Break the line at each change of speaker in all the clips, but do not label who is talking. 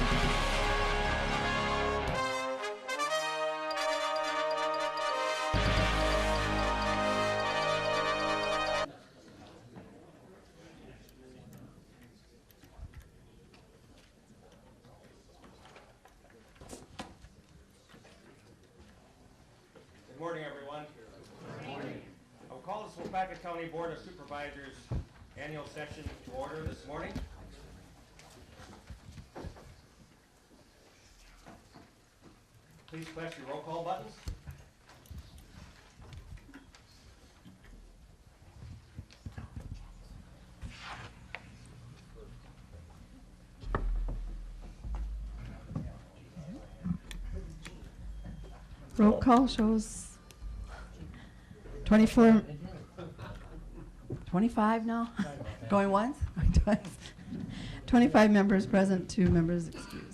Good morning, everyone. Good morning. I will call this Waupaca County Board of Supervisors annual session to order this morning. Please press your roll call buttons.
Roll call shows 24, 25 now? Going once? Going twice? 25 members present, 2 members excused.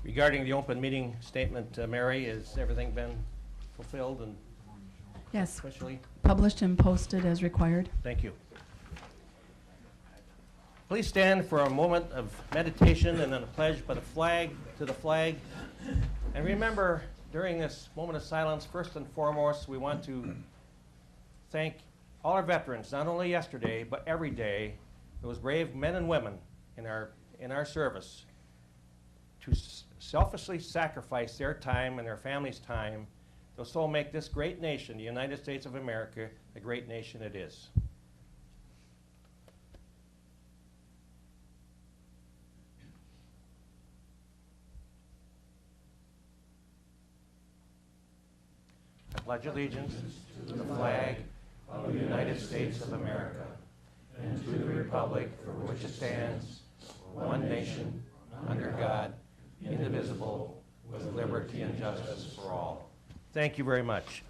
Regarding the open meeting statement, Mary, has everything been fulfilled and
Yes,
officially?
published and posted as required.
Thank you. Please stand for a moment of meditation and then a pledge by the flag to the flag. And remember, during this moment of silence, first and foremost, we want to thank all our veterans, not only yesterday, but every day, those brave men and women in our service to selfishly sacrifice their time and their families' time to so make this great nation, the United States of America, the great nation it is. I pledge allegiance to the flag of the United States of America and to the republic for which it stands, one nation, under God, indivisible, with liberty and justice for all. Thank you very much.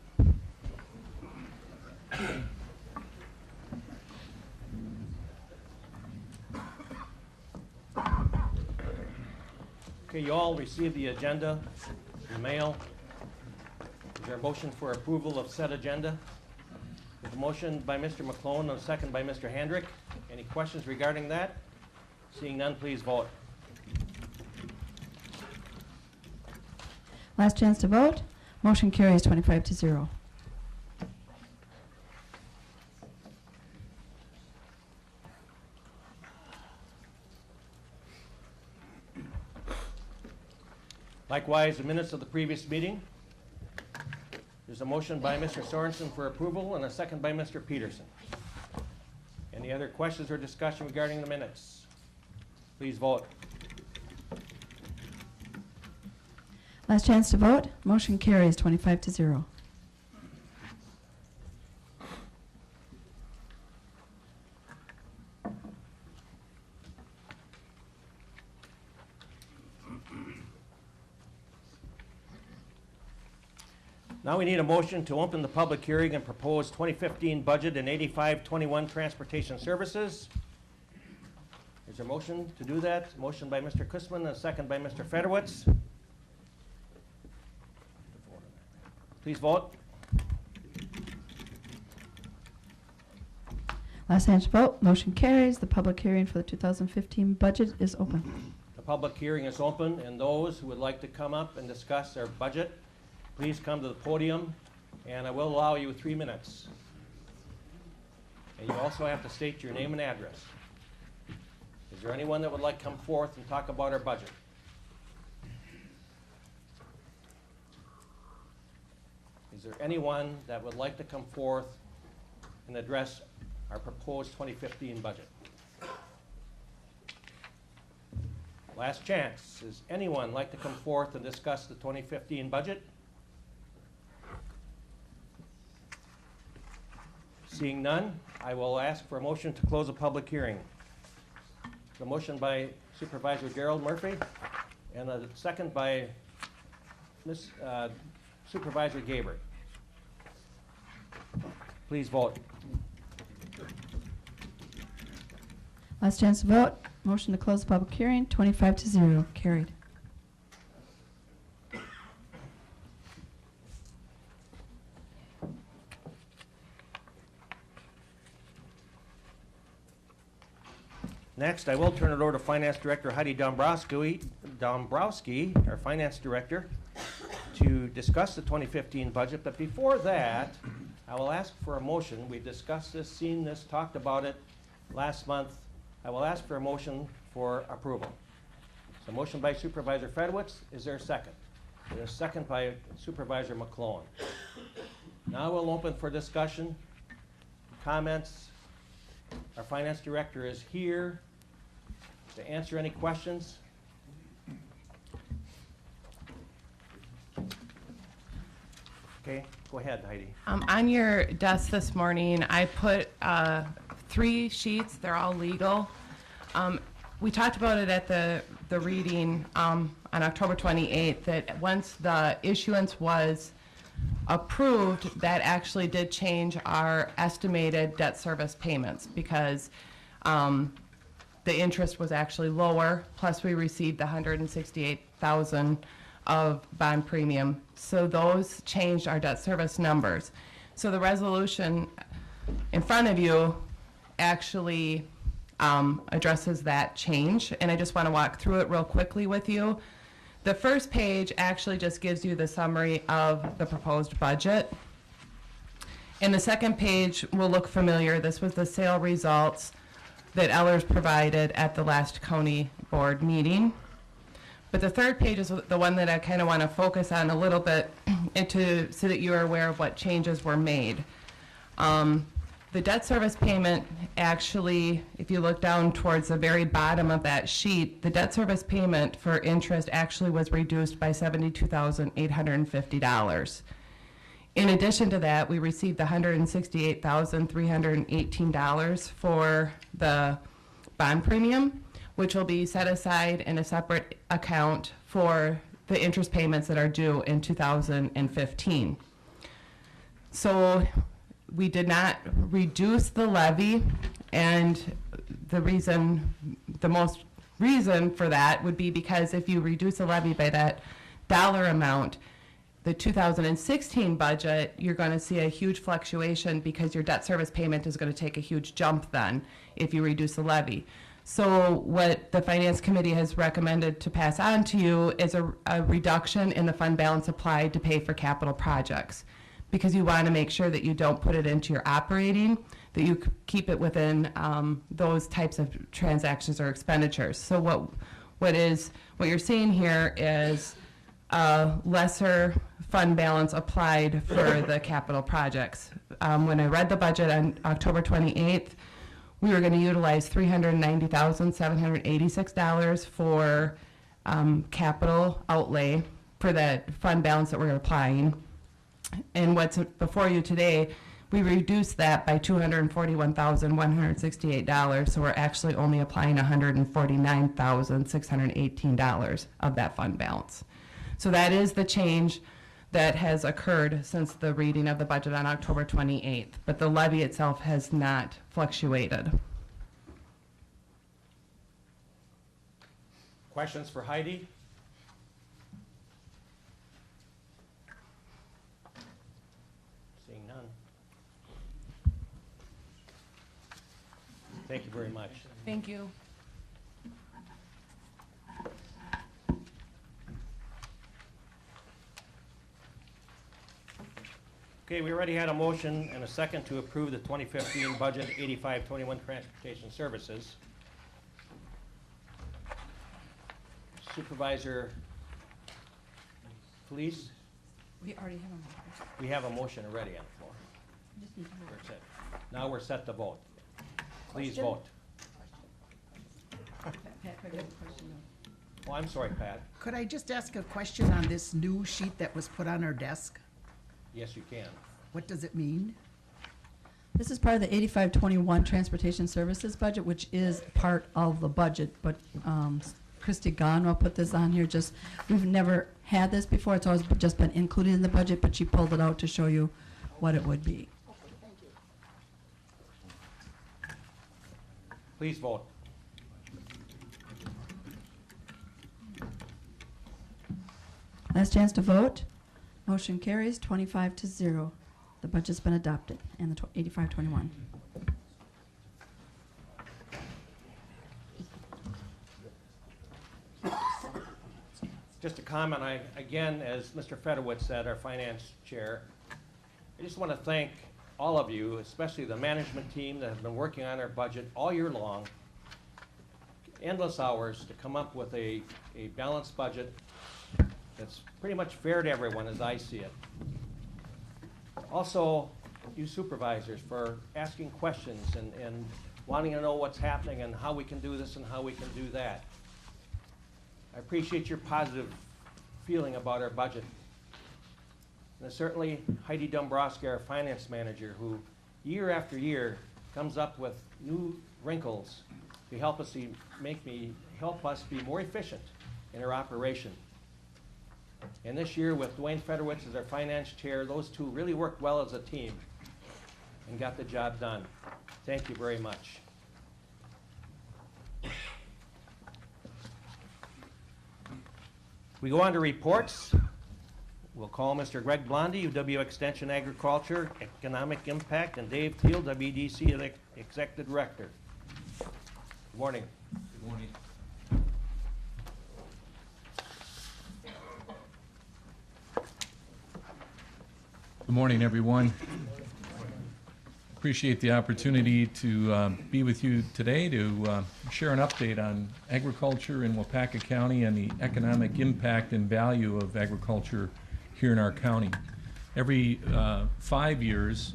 Okay, you all received the agenda in mail. Is there a motion for approval of said agenda? There's a motion by Mr. McClone and a second by Mr. Hendrick. Any questions regarding that? Seeing none, please vote.
Last chance to vote. Motion carries 25-0.
Likewise, the minutes of the previous meeting. There's a motion by Mr. Sorensen for approval and a second by Mr. Peterson. Any other questions or discussion regarding the minutes? Please vote.
Last chance to vote. Motion carries 25-0.
Now we need a motion to open the public hearing and propose 2015 budget and 8521 transportation services. Is there a motion to do that? Motion by Mr. Kussman and a second by Mr. Federowitz. Please vote.
Last chance to vote. Motion carries. The public hearing for the 2015 budget is open.
The public hearing is open, and those who would like to come up and discuss their budget, please come to the podium, and I will allow you 3 minutes. And you also have to state your name and address. Is there anyone that would like to come forth and talk about our budget? Is there anyone that would like to come forth and address our proposed 2015 budget? Last chance. Does anyone like to come forth and discuss the 2015 budget? Seeing none, I will ask for a motion to close the public hearing. The motion by Supervisor Gerald Murphy and a second by Supervisor Gabriel. Please vote.
Last chance to vote. Motion to close the public hearing. 25-0. Carried.
Next, I will turn it over to Finance Director Heidi Dombrowski, our Finance Director, to discuss the 2015 budget. But before that, I will ask for a motion. We discussed this, seen this, talked about it last month. I will ask for a motion for approval. So motion by Supervisor Fredowitz. Is there a second? There's a second by Supervisor McClone. Now we'll open for discussion, comments. Our Finance Director is here to answer any questions. Okay, go ahead, Heidi.
On your desk this morning, I put 3 sheets. They're all legal. We talked about it at the reading on October 28th, that once the issuance was approved, that actually did change our estimated debt service payments because the interest was actually lower, plus we received the $168,000 of bond premium. So those changed our debt service numbers. So the resolution in front of you actually addresses that change, and I just want to walk through it real quickly with you. The first page actually just gives you the summary of the proposed budget. And the second page will look familiar. This was the sale results that Ellers provided at the last county board meeting. But the third page is the one that I kind of want to focus on a little bit so that you are aware of what changes were made. The debt service payment actually, if you look down towards the very bottom of that sheet, the debt service payment for interest actually was reduced by $72,850. In addition to that, we received the $168,318 for the bond premium, which will be set aside in a separate account for the interest payments that are due in 2015. So we did not reduce the levy, and the most reason for that would be because if you reduce the levy by that dollar amount, the 2016 budget, you're going to see a huge fluctuation because your debt service payment is going to take a huge jump then if you reduce the levy. So what the Finance Committee has recommended to pass on to you is a reduction in the fund balance applied to pay for capital projects, because you want to make sure that you don't put it into your operating, that you keep it within those types of transactions or expenditures. So what you're seeing here is a lesser fund balance applied for the capital projects. When I read the budget on October 28th, we were going to utilize $390,786 for capital outlay for that fund balance that we're applying. And what's before you today, we reduced that by $241,168, so we're actually only applying $149,618 of that fund balance. So that is the change that has occurred since the reading of the budget on October 28th, but the levy itself has not fluctuated.
Questions for Heidi? Seeing none. Thank you very much.
Thank you.
Okay, we already had a motion and a second to approve the 2015 budget 8521 Transportation Services. Supervisor Felice,
We already have a motion.
we have a motion already on the floor.
Just need to vote.
We're set. Now we're set to vote. Please
Question?
vote.
Pat, Craig has a question, though.
Oh, I'm sorry, Pat.
Could I just ask a question on this new sheet that was put on our desk?
Yes, you can.
What does it mean?
This is part of the 8521 Transportation Services budget, which is part of the budget, but Christy Gonwell put this on here. We've never had this before. It's always just been included in the budget, but she pulled it out to show you what it would be.
Please vote.
Last chance to vote. Motion carries 25-0. The budget's been adopted, and the 8521.
just a comment, again, as Mr. Fedowitz said, our finance chair, I just want to thank all of you, especially the management team that have been working on our budget all year long, endless hours to come up with a balanced budget that's pretty much fair to everyone as I see it. Also, you supervisors for asking questions and wanting to know what's happening and how we can do this and how we can do that. I appreciate your positive feeling about our budget. And certainly Heidi Dombrowski, our finance manager, who year after year comes up with new wrinkles to help us be more efficient in our operation. And this year with Dwayne Fedowitz as our finance chair, those two really worked well as a team and got the job done. Thank you very much. We go on to reports. We'll call Mr. Greg Blondie, UW Extension Agriculture, Economic Impact, and Dave Teal, WDC Executive Director. Good morning.
Good morning. Good morning, everyone. Appreciate the opportunity to be with you today to share an update on agriculture in Waupaca County and the economic impact and value of agriculture here in our county. Every 5 years,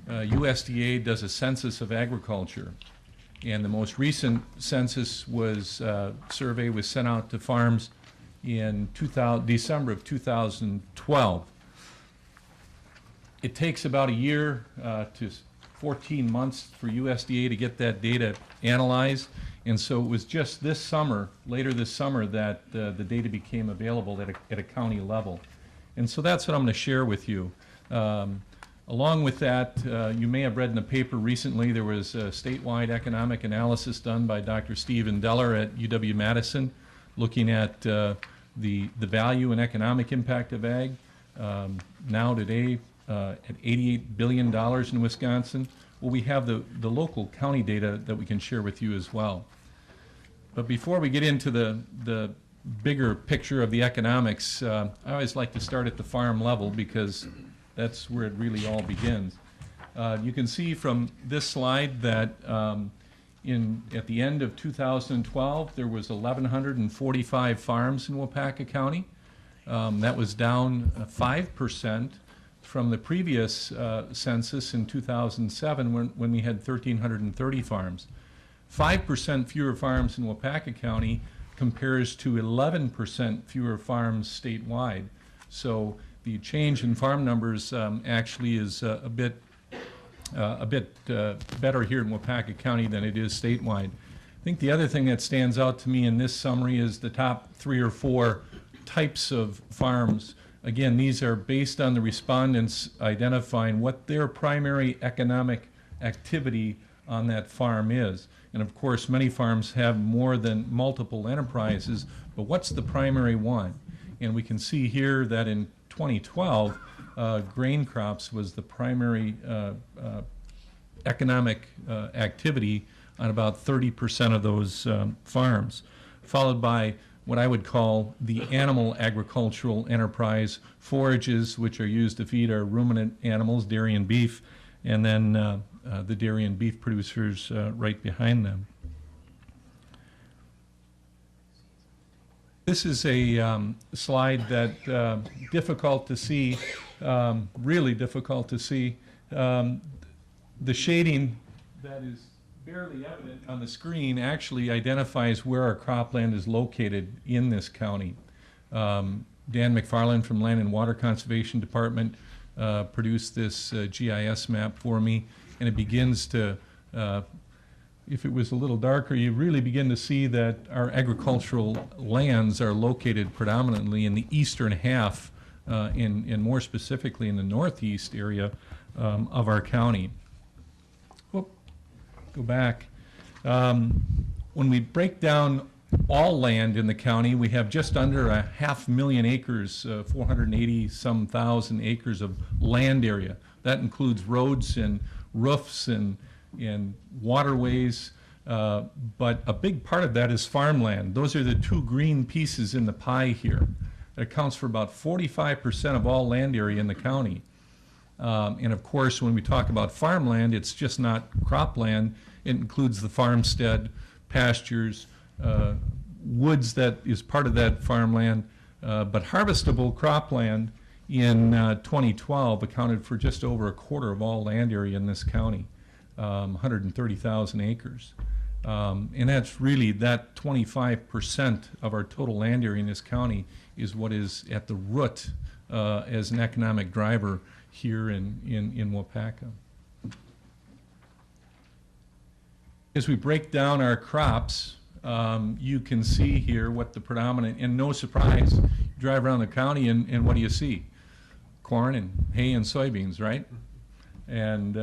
USDA does a census of agriculture. And the most recent census survey was sent out to farms in December of 2012. It takes about a year to 14 months for USDA to get that data analyzed. And so it was just this summer, later this summer, that the data became available at a county level. And so that's what I'm going to share with you. Along with that, you may have read in the paper recently, there was a statewide economic analysis done by Dr. Stephen Deller at UW-Madison, looking at the value and economic impact of ag. Now today, at $88 billion in Wisconsin. Well, we have the local county data that we can share with you as well. But before we get into the bigger picture of the economics, I always like to start at the farm level because that's where it really all begins. You can see from this slide that at the end of 2012, there was 1,145 farms in Waupaca County. That was down 5% from the previous census in 2007 when we had 1,330 farms. 5% fewer farms in Waupaca County compares to 11% fewer farms statewide. So the change in farm numbers actually is a bit better here in Waupaca County than it is statewide. I think the other thing that stands out to me in this summary is the top 3 or 4 types of farms. Again, these are based on the respondents identifying what their primary economic activity on that farm is. And of course, many farms have more than multiple enterprises, but what's the primary one? And we can see here that in 2012, grain crops was the primary economic activity on about 30% of those farms, followed by what I would call the animal agricultural enterprise, forages which are used to feed our ruminant animals, dairy and beef, and then the dairy and beef producers right behind them. This is a slide that difficult to see, really difficult to see. The shading that is barely evident on the screen actually identifies where our cropland is located in this county. Dan McFarland from Land and Water Conservation Department produced this GIS map for me, and it begins to, if it was a little darker, you really begin to see that our agricultural lands are located predominantly in the eastern half, and more specifically in the northeast area of our county. Go back. When we break down all land in the county, we have just under 500,000 acres, 480-some thousand acres of land area. That includes roads and roofs and waterways, but a big part of that is farmland. Those are the 2 green pieces in the pie here. It accounts for about 45% of all land area in the county. And of course, when we talk about farmland, it's just not cropland. It includes the farmstead, pastures, woods that is part of that farmland, but harvestable cropland in 2012 accounted for just over a quarter of all land area in this county, 130,000 acres. And that's really, that 25% of our total land area in this county is what is at the root as an economic driver here in Waupaca. As we break down our crops, you can see here what the predominant, and no surprise, you drive around the county and what do you see? Corn and hay and soybeans, right? And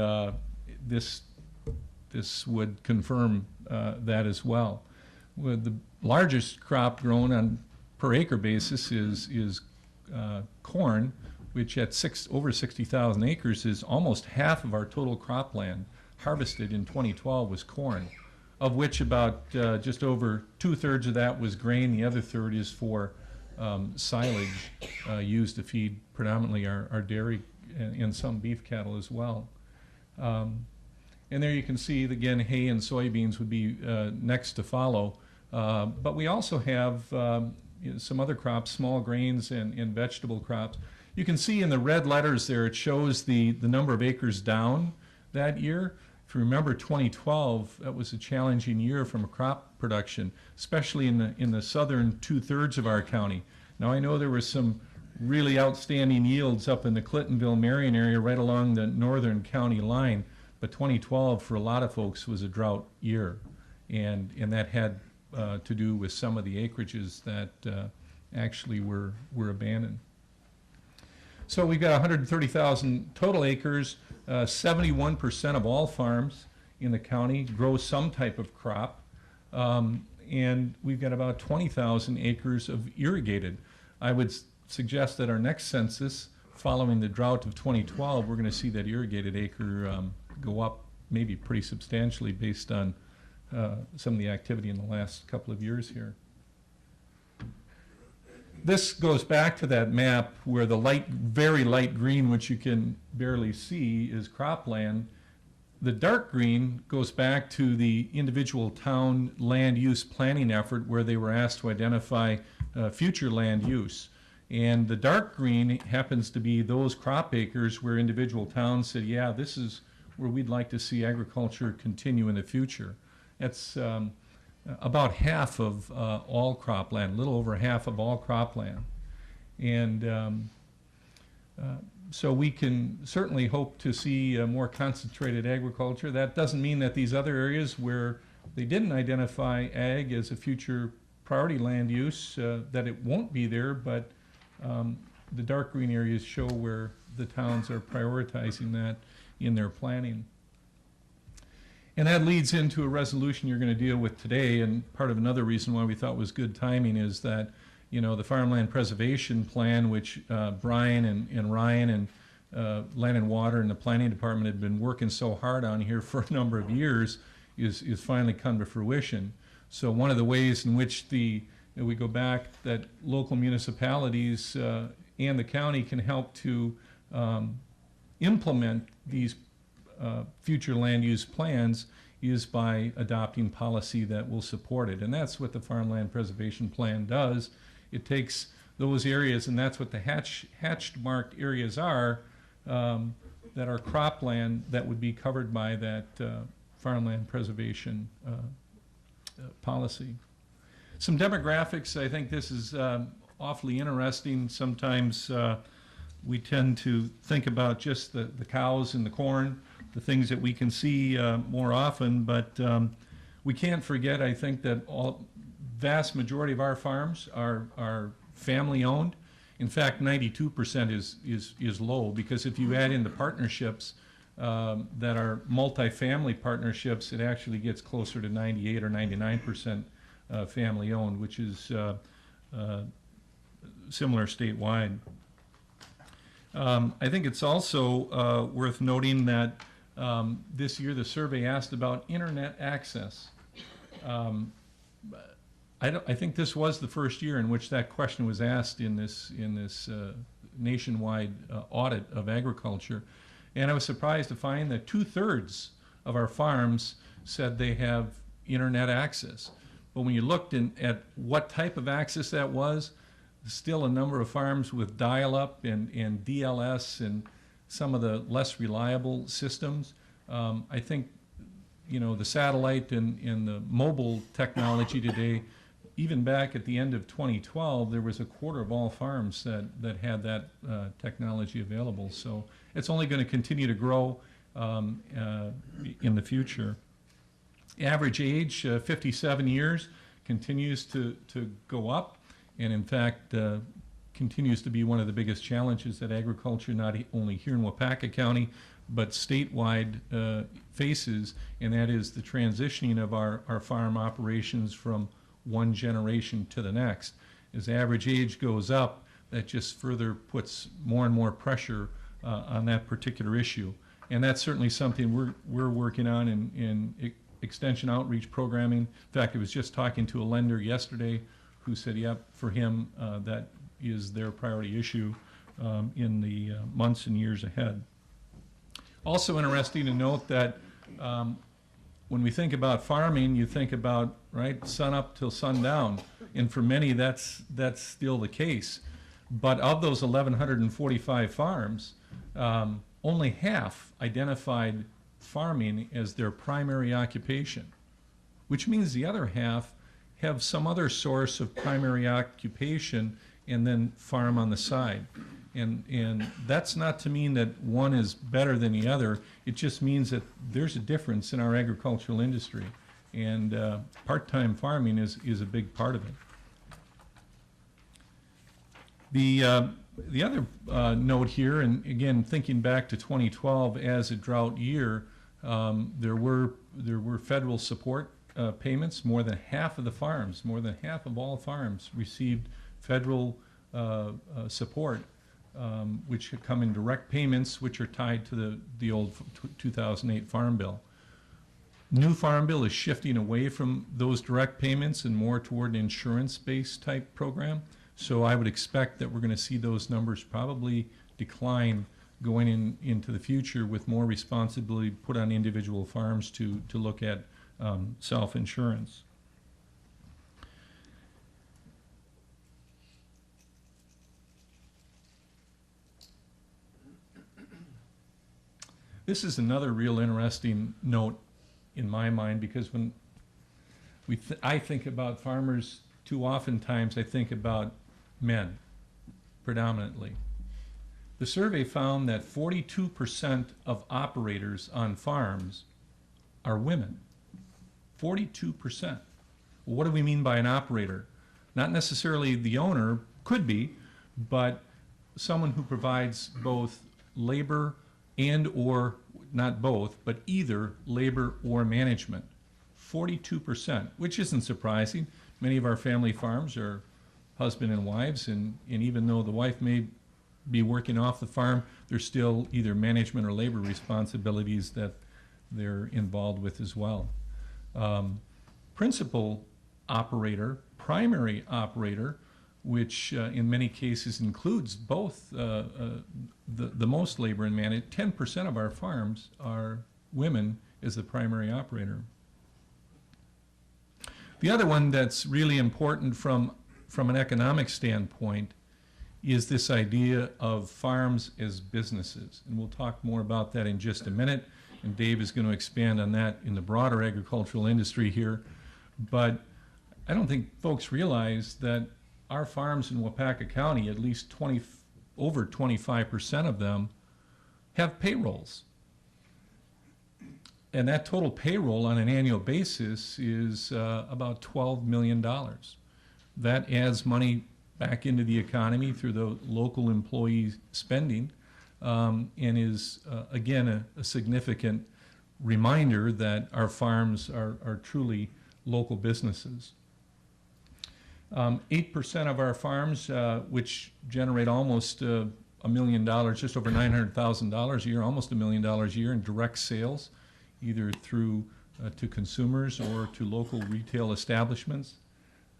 this would confirm that as well. With the largest crop grown on per acre basis is corn, which at over 60,000 acres is almost half of our total cropland harvested in 2012 was corn, of which about just over 2/3 of that was grain. The other third is for silage used to feed predominantly our dairy and some beef cattle as well. And there you can see, again, hay and soybeans would be next to follow. But we also have some other crops, small grains and vegetable crops. You can see in the red letters there, it shows the number of acres down that year. If you remember 2012, that was a challenging year from a crop production, especially in the southern 2/3 of our county. Now I know there were some really outstanding yields up in the Clintonville-Marion area right along the northern county line, but 2012 for a lot of folks was a drought year, and that had to do with some of the acreages that actually were abandoned. So we've got 130,000 total acres. 71% of all farms in the county grow some type of crop, and we've got about 20,000 acres of irrigated. I would suggest that our next census, following the drought of 2012, we're going to see that irrigated acre go up maybe pretty substantially based on some of the activity in the last couple of years here. This goes back to that map where the very light green, which you can barely see, is cropland. The dark green goes back to the individual town land use planning effort where they were asked to identify future land use. And the dark green happens to be those crop acres where individual towns said, yeah, this is where we'd like to see agriculture continue in the future. That's about half of all cropland, a little over half of all cropland. And so we can certainly hope to see more concentrated agriculture. That doesn't mean that these other areas where they didn't identify ag as a future priority land use, that it won't be there, but the dark green areas show where the towns are prioritizing that in their planning. And that leads into a resolution you're going to deal with today, and part of another reason why we thought was good timing is that, you know, the Farmland Preservation Plan, which Brian and Ryan and Land and Water and the Planning Department had been working so hard on here for a number of years, is finally come to fruition. So one of the ways in which we go back, that local municipalities and the county can help to implement these future land use plans is by adopting policy that will support it. And that's what the Farmland Preservation Plan does. It takes those areas, and that's what the hatched marked areas are, that are cropland that would be covered by that Farmland Preservation policy. Some demographics, I think this is awfully interesting. Sometimes we tend to think about just the cows and the corn, the things that we can see more often, but we can't forget, I think, that vast majority of our farms are family owned. In fact, 92% is low, because if you add in the partnerships that are multifamily partnerships, it actually gets closer to 98 or 99% family owned, which is similar statewide. I think it's also worth noting that this year the survey asked about internet access. I think this was the first year in which that question was asked in this nationwide audit of agriculture. And I was surprised to find that 2/3 of our farms said they have internet access. But when you looked at what type of access that was, still a number of farms with dial-up and DLS and some of the less reliable systems. I think, you know, the satellite and the mobile technology today, even back at the end of 2012, there was a quarter of all farms that had that technology available. So it's only going to continue to grow in the future. Average age, 57 years, continues to go up, and in fact continues to be one of the biggest challenges that agriculture, not only here in Waupaca County, but statewide faces, and that is the transitioning of our farm operations from one generation to the next. As average age goes up, that just further puts more and more pressure on that particular issue. And that's certainly something we're working on in extension outreach programming. In fact, I was just talking to a lender yesterday who said, yep, for him, that is their priority issue in the months and years ahead. Also interesting to note that when we think about farming, you think about, right, sun up till sundown, and for many that's still the case. But of those 1,145 farms, only half identified farming as their primary occupation, which means the other half have some other source of primary occupation and then farm on the side. And that's not to mean that one is better than the other. It just means that there's a difference in our agricultural industry, and part-time farming is a big part of it. The other note here, and again thinking back to 2012 as a drought year, there were federal support payments. More than half of the farms, more than half of all farms, received federal support, which come in direct payments, which are tied to the old 2008 Farm Bill. New Farm Bill is shifting away from those direct payments and more toward an insurance-based type program. So I would expect that we're going to see those numbers probably decline going into the future, with more responsibility put on individual farms to look at self-insurance. This is another real interesting note in my mind, because when I think about farmers, too oftentimes I think about men predominantly. The survey found that 42% of operators on farms are women. 42%. Well, what do we mean by an operator? Not necessarily the owner, could be, but someone who provides both labor and or, not both, but either labor or management. 42%, which isn't surprising. Many of our family farms are husband and wives, and even though the wife may be working off the farm, there's still either management or labor responsibilities that they're involved with as well. Principal operator, primary operator, which in many cases includes both the most labor and management. 10% of our farms are women as the primary operator. The other one that's really important from an economic standpoint is this idea of farms as businesses. And we'll talk more about that in just a minute, and Dave is going to expand on that in the broader agricultural industry here. But I don't think folks realize that our farms in Waupaca County, at least over 25% of them, have payrolls. And that total payroll on an annual basis is about $12 million. That adds money back into the economy through the local employee spending, and is, again, a significant reminder that our farms are truly local businesses. 8% of our farms, which generate almost $1 million, just over $900,000 a year, almost $1 million a year in direct sales, either through to consumers or to local retail establishments.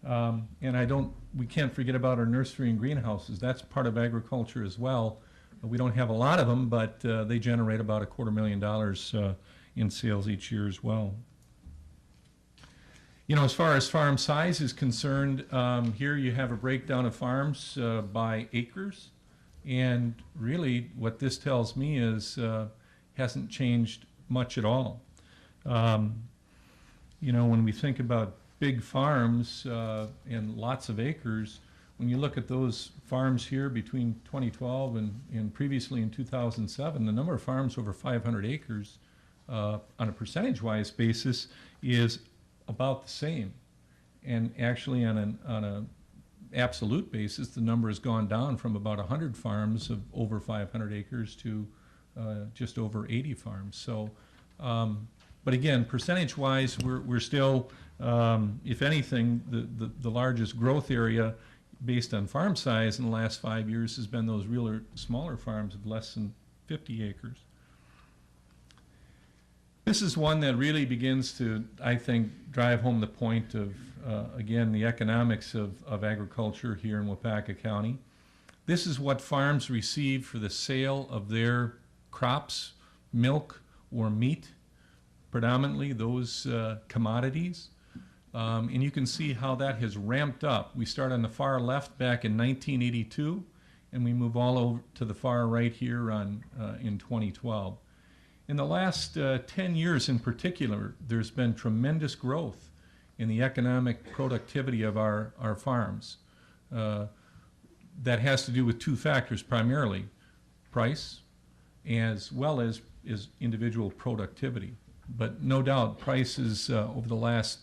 And we can't forget about our nursery and greenhouses. That's part of agriculture as well. We don't have a lot of them, but they generate about $250,000 in sales each year as well. You know, as far as farm size is concerned, here you have a breakdown of farms by acres. And really what this tells me is hasn't changed much at all. You know, when we think about big farms and lots of acres, when you look at those farms here between 2012 and previously in 2007, the number of farms over 500 acres on a percentage-wise basis is about the same. And actually on an absolute basis, the number has gone down from about 100 farms of over 500 acres to just over 80 farms. So, but again, percentage-wise, we're still, if anything, the largest growth area based on farm size in the last 5 years has been those realer smaller farms of less than 50 acres. This is one that really begins to, I think, drive home the point of, again, the economics of agriculture here in Waupaca County. This is what farms receive for the sale of their crops, milk or meat, predominantly those commodities. And you can see how that has ramped up. We start on the far left back in 1982, and we move all over to the far right here in 2012. In the last 10 years in particular, there's been tremendous growth in the economic productivity of our farms. That has to do with two factors primarily, price as well as individual productivity. But no doubt prices over the last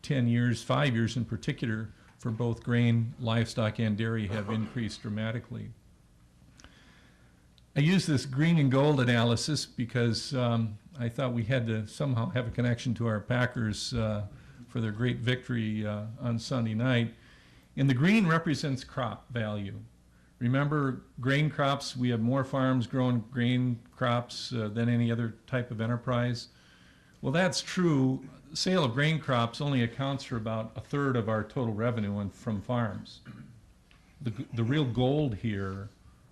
10 years, 5 years in particular, for both grain, livestock, and dairy have increased dramatically. I use this green and gold analysis because I thought we had to somehow have a connection to our Packers for their great victory on Sunday night. And the green represents crop value. Remember, grain crops, we have more farms growing grain crops than any other type of enterprise. Well, that's true. Sale of grain crops only accounts for about a third of our total revenue from farms. The real gold here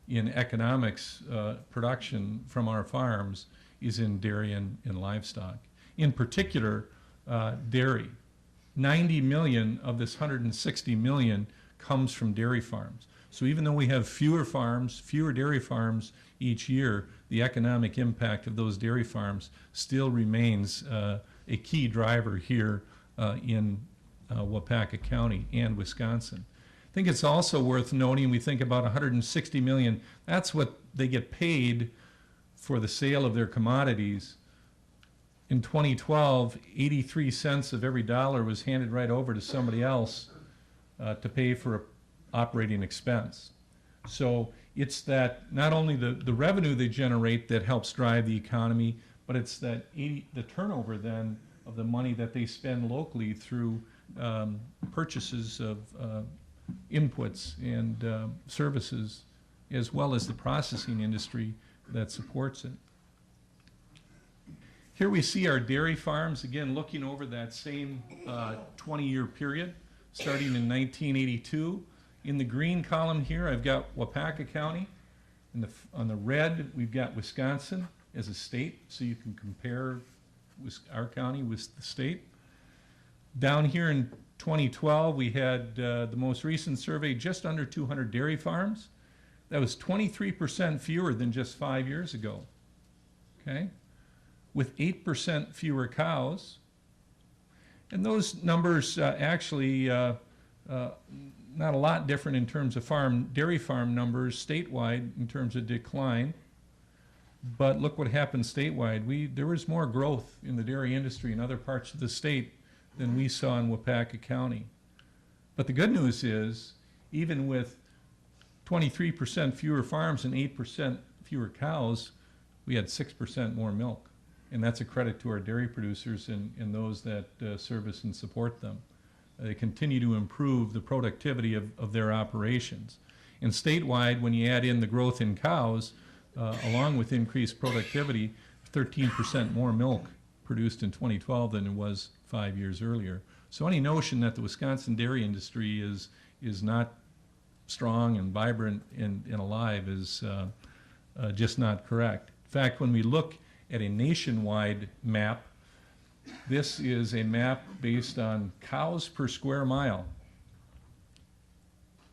in economics production from our farms is in dairy and livestock. In particular, dairy. 90 million of this 160 million comes from dairy farms. So even though we have fewer farms, fewer dairy farms each year, the economic impact of those dairy farms still remains a key driver here in Waupaca County and Wisconsin. I think it's also worth noting, we think about 160 million, that's what they get paid for the sale of their commodities. In 2012, 83 cents of every dollar was handed right over to somebody else to pay for operating expense. So it's that not only the revenue they generate that helps drive the economy, but it's that the turnover then of the money that they spend locally through purchases of inputs and services, as well as the processing industry that supports it. Here we see our dairy farms, again, looking over that same 20-year period, starting in 1982. In the green column here, I've got Waupaca County. On the red, we've got Wisconsin as a state, so you can compare our county with the state. Down here in 2012, we had the most recent survey, just under 200 dairy farms. That was 23% fewer than just 5 years ago, okay? With 8% fewer cows. And those numbers actually not a lot different in terms of dairy farm numbers statewide in terms of decline. But look what happened statewide. There was more growth in the dairy industry in other parts of the state than we saw in Waupaca County. But the good news is, even with 23% fewer farms and 8% fewer cows, we had 6% more milk. And that's a credit to our dairy producers and those that service and support them. They continue to improve the productivity of their operations. And statewide, when you add in the growth in cows, along with increased productivity, 13% more milk produced in 2012 than it was 5 years earlier. So any notion that the Wisconsin dairy industry is not strong and vibrant and alive is just not correct. In fact, when we look at a nationwide map, this is a map based on cows per square mile.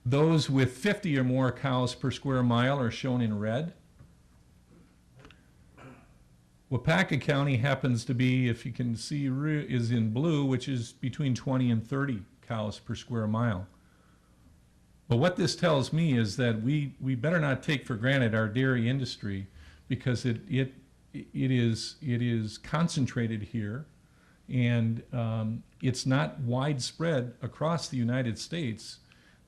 Those with 50 or more cows per square mile are shown in red. Waupaca County happens to be, if you can see, is in blue, which is between 20 and 30 cows per square mile. But what this tells me is that we better not take for granted our dairy industry, because it is concentrated here, and it's not widespread across the United States.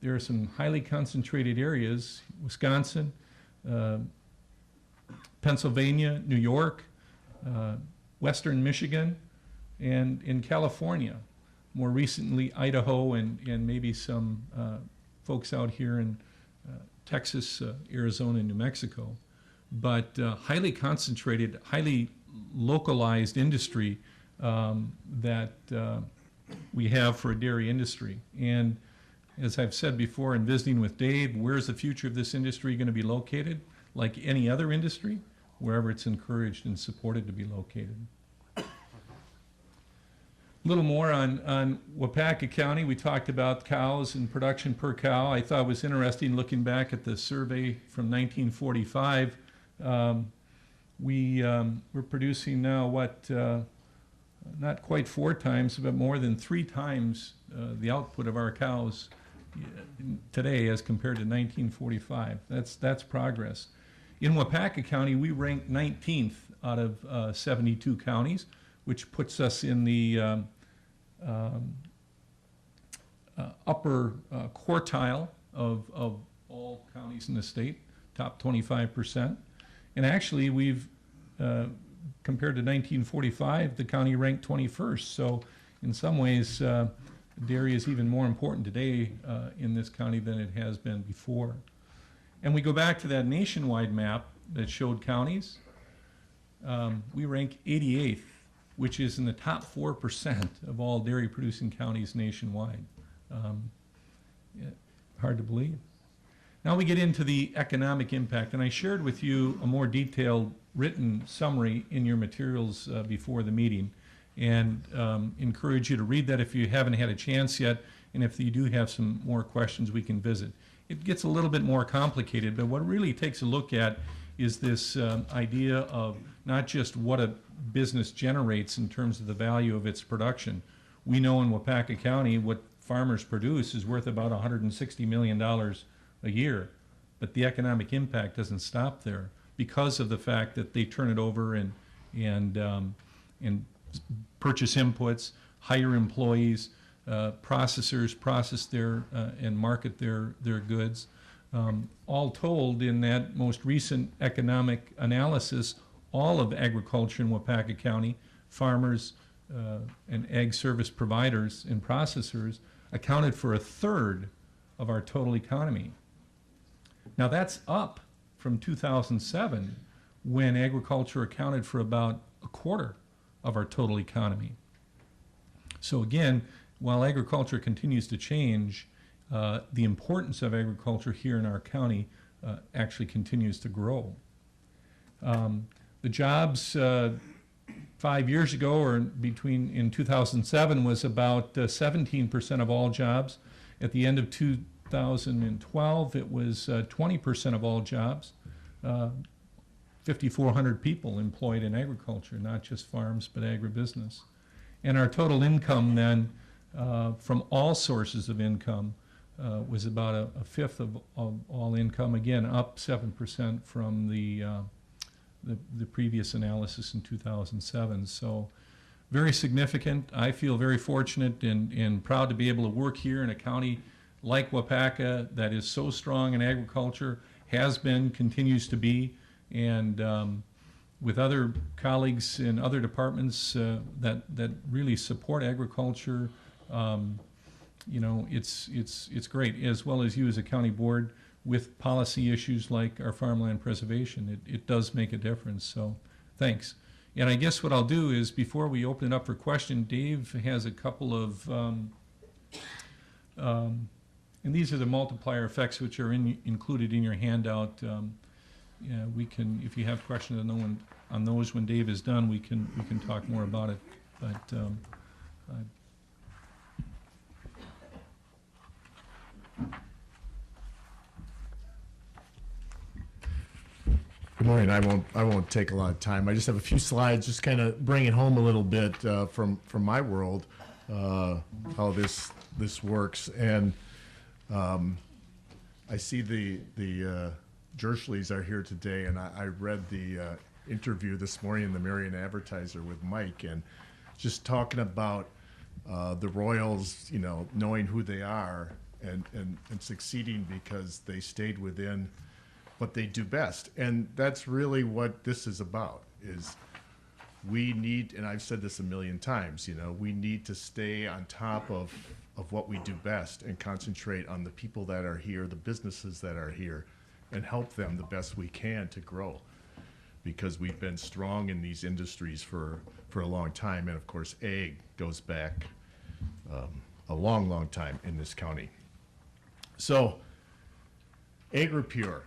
There are some highly concentrated areas: Wisconsin, Pennsylvania, New York, Western Michigan, and in California. More recently, Idaho, and maybe some folks out here in Texas, Arizona, and New Mexico. But highly concentrated, highly localized industry that we have for a dairy industry. And as I've said before in visiting with Dave, where's the future of this industry going to be located? Like any other industry, wherever it's encouraged and supported to be located. A little more on Waupaca County. We talked about cows and production per cow. I thought it was interesting looking back at the survey from 1945. We're producing now not quite 4 times, but more than 3 times the output of our cows today as compared to 1945. That's progress. In Waupaca County, we ranked 19th out of 72 counties, which puts us in the upper quartile of all counties in the state, top 25%. And actually, we've, compared to 1945, the county ranked 21st. So in some ways, dairy is even more important today in this county than it has been before. And we go back to that nationwide map that showed counties. We rank 88th, which is in the top 4% of all dairy producing counties nationwide. Hard to believe. Now we get into the economic impact, and I shared with you a more detailed written summary in your materials before the meeting, and encourage you to read that if you haven't had a chance yet, and if you do have some more questions, we can visit. It gets a little bit more complicated, but what it really takes a look at is this idea of not just what a business generates in terms of the value of its production. We know in Waupaca County what farmers produce is worth about $160 million a year, but the economic impact doesn't stop there because of the fact that they turn it over and purchase inputs, hire employees, processors process their and market their goods. All told, in that most recent economic analysis, all of agriculture in Waupaca County, farmers and ag service providers and processors, accounted for 1/3 of our total economy. Now that's up from 2007, when agriculture accounted for about 1/4 of our total economy. So again, while agriculture continues to change, the importance of agriculture here in our county actually continues to grow. The jobs 5 years ago, or in 2007, was about 17% of all jobs. At the end of 2012, it was 20% of all jobs. 5,400 people employed in agriculture, not just farms, but agribusiness. And our total income then, from all sources of income, was about a fifth of all income, again, up 7% from the previous analysis in 2007. So very significant. I feel very fortunate and proud to be able to work here in a county like Waupaca that is so strong in agriculture, has been, continues to be, and with other colleagues in other departments that really support agriculture. You know, it's great, as well as you as a county board with policy issues like our farmland preservation. It does make a difference, so thanks. And I guess what I'll do is, before we open it up for question, Dave has a couple of, and these are the multiplier effects which are included in your handout. Yeah, we can, if you have questions on those when Dave is done, we can talk more about it. But
Good morning. I won't take a lot of time. I just have a few slides, just kind of bring it home a little bit from my world, how this works. And I see the Jershleys are here today, and I read the interview this morning in the Marion Advertiser with Mike, and just talking about the Royals, you know, knowing who they are and succeeding because they stayed within what they do best. And that's really what this is about, is we need, and I've said this a million times, you know, we need to stay on top of what we do best and concentrate on the people that are here, the businesses that are here, and help them the best we can to grow. Because we've been strong in these industries for a long time. And of course, ag goes back a long, long time in this county. So, AgriPure.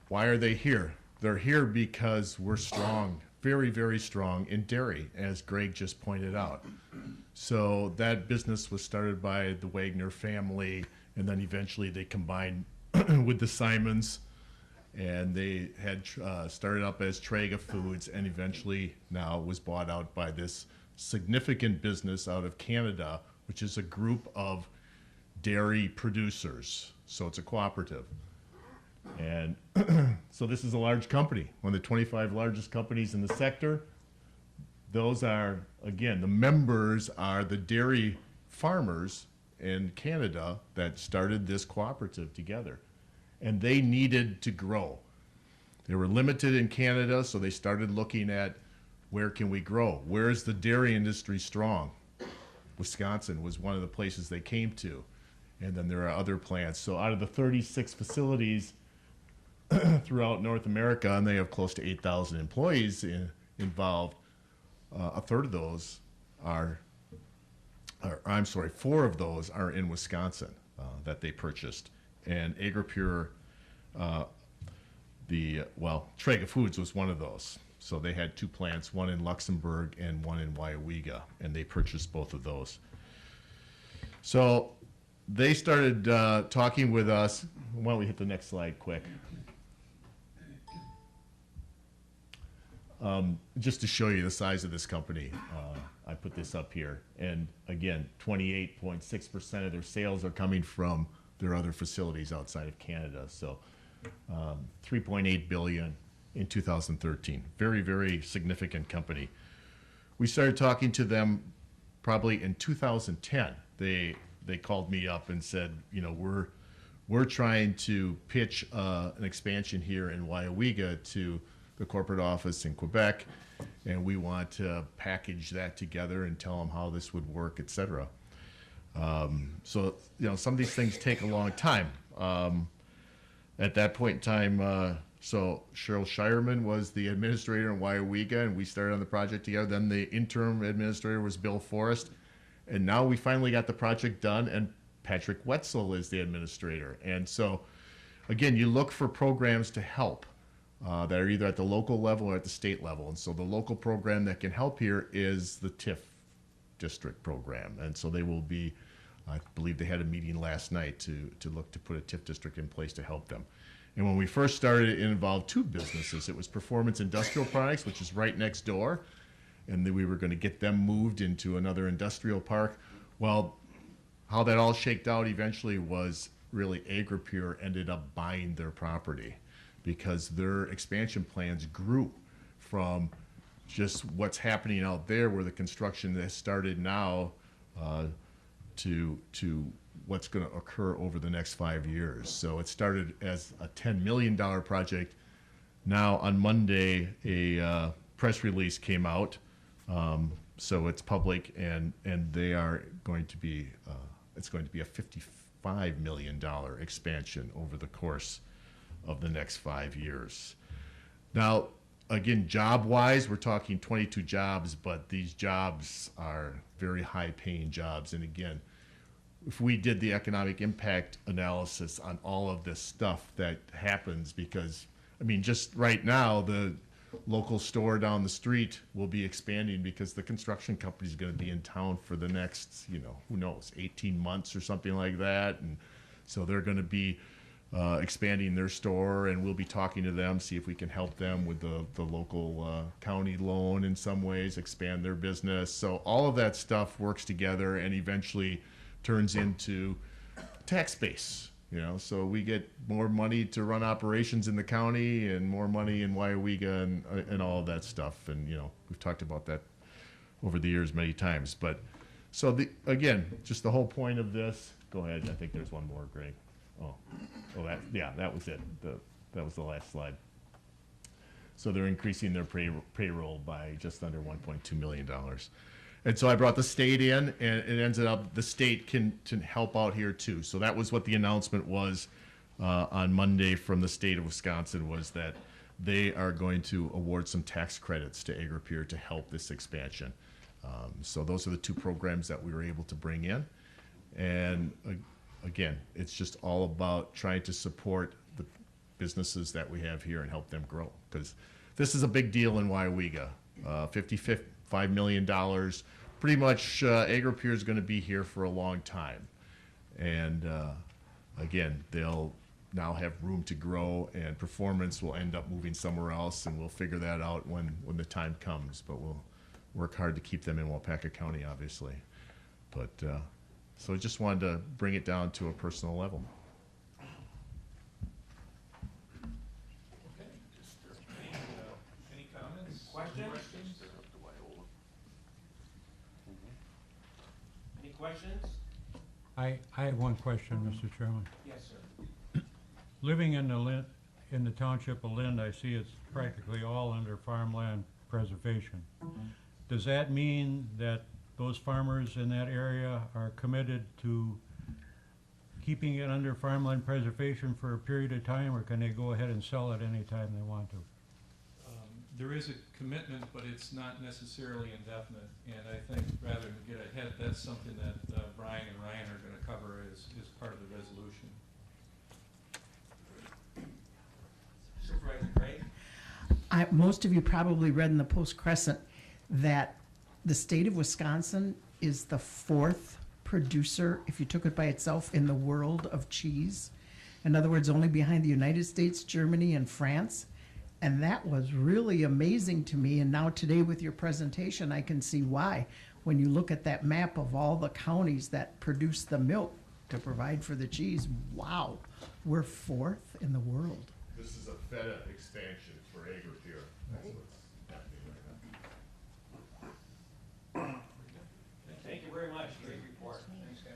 Why are they here? They're here because we're strong, very, very strong in dairy, as Greg just pointed out. So that business was started by the Wagner family, and then eventually they combined with the Simons, and they had started up as Traeger Foods, and eventually now was bought out by this significant business out of Canada, which is a group of dairy producers. So it's a cooperative. And so this is a large company, one of the 25 largest companies in the sector. Those are, again, the members are the dairy farmers in Canada that started this cooperative together. And they needed to grow. They were limited in Canada, so they started looking at where can we grow? Where is the dairy industry strong? Wisconsin was one of the places they came to. And then there are other plants. So out of the 36 facilities throughout North America, and they have close to 8,000 employees involved, a third of those four of those are in Wisconsin that they purchased. And AgriPure, Traeger Foods was one of those. So they had two plants, one in Luxembourg and one in Waupaca, and they purchased both of those. So they started talking with us. Why don't we hit the next slide quick? Just to show you the size of this company, I put this up here. And again, 28.6% of their sales are coming from their other facilities outside of Canada. So $3.8 billion in 2013. Very, very significant company. We started talking to them probably in 2010. They called me up and said, you know, we're trying to pitch an expansion here in Waupaca to the corporate office in Quebec, and we want to package that together and tell them how this would work, et cetera. So, you know, some of these things take a long time. At that point in time, so Cheryl Shireman was the administrator in Waupaca, and we started on the project together. Then the interim administrator was Bill Forrest, and now we finally got the project done, and Patrick Wetzel is the administrator. And so, again, you look for programs to help that are either at the local level or at the state level. And so the local program that can help here is the TIF district program. And so they will be, I believe they had a meeting last night to look to put a TIF district in place to help them. And when we first started, it involved two businesses. It was Performance Industrial Products, which is right next door, and then we were going to get them moved into another industrial park. Well, how that all shaked out eventually was really AgriPure ended up buying their property, because their expansion plans grew from just what's happening out there, where the construction that started now, to what's going to occur over the next 5 years. So it started as a $10 million project. Now on Monday, a press release came out, so it's public, and they are going to be, it's going to be a $55 million expansion over the course of the next 5 years. Now, again, job-wise, we're talking 22 jobs, but these jobs are very high-paying jobs. And again, if we did the economic impact analysis on all of this stuff that happens, because, I mean, just right now, the local store down the street will be expanding because the construction company is going to be in town for the next, who knows, 18 months or something like that. And so they're going to be expanding their store, and we'll be talking to them, see if we can help them with the local county loan in some ways, expand their business. So all of that stuff works together and eventually turns into tax base. So we get more money to run operations in the county and more money in Waupaca and all of that stuff. And, we've talked about that over the years many times. But so again, just the whole point of this, go ahead. I think there's one more, Greg. That was it. That was the last slide. So they're increasing their payroll by just under $1.2 million. And so I brought the state in, and it ends up the state can help out here too. So that was what the announcement was on Monday from the state of Wisconsin, was that they are going to award some tax credits to Agri-Peer to help this expansion. So those are the two programs that we were able to bring in. And again, it's just all about trying to support the businesses that we have here and help them grow. Because this is a big deal in Waupaca. $55 million. Pretty much Agri-Peer is going to be here for a long time. And again, they'll now have room to grow, and performance will end up moving somewhere else, and we'll figure that out when the time comes. But we'll work hard to keep them in Waupaca County, obviously. But so I just wanted to bring it down to a personal level.
Any comments?
Questions? Any questions?
I have one question, Mr. Chairman.
Yes, sir.
Living in the township of Lind, I see it's practically all under farmland preservation. Does that mean that those farmers in that area are committed to keeping it under farmland preservation for a period of time, or can they go ahead and sell it anytime they want to?
There is a commitment, but it's not necessarily indefinite. And I think rather than get ahead, that's something that Brian and Ryan are going to cover as part of the resolution.
Supervisor Craig?
Most of you probably read in the Post-Crescent that the state of Wisconsin is the 4th producer, if you took it by itself, in the world of cheese. In other words, only behind the United States, Germany, and France. And that was really amazing to me. And now today with your presentation, I can see why. When you look at that map of all the counties that produce the milk to provide for the cheese, wow, we're 4th in the world.
This is a feta expansion for Agri-Peer. That's what's happening right now.
Thank you very much. Great report. Thanks, guys.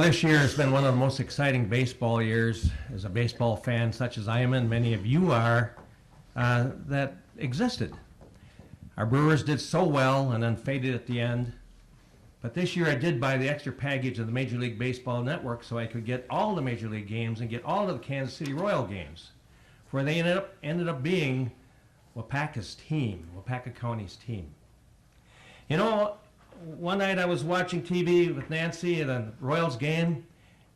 This year has been one of the most exciting baseball years, as a baseball fan such as I am and many of you are, that existed. Our Brewers did so well and then faded at the end. But this year I did buy the extra package of the Major League Baseball Network so I could get all the Major League games and get all of the Kansas City Royal games, where they ended up being Waupaca's team, Waupaca County's team. One night I was watching TV with Nancy at a Royals game,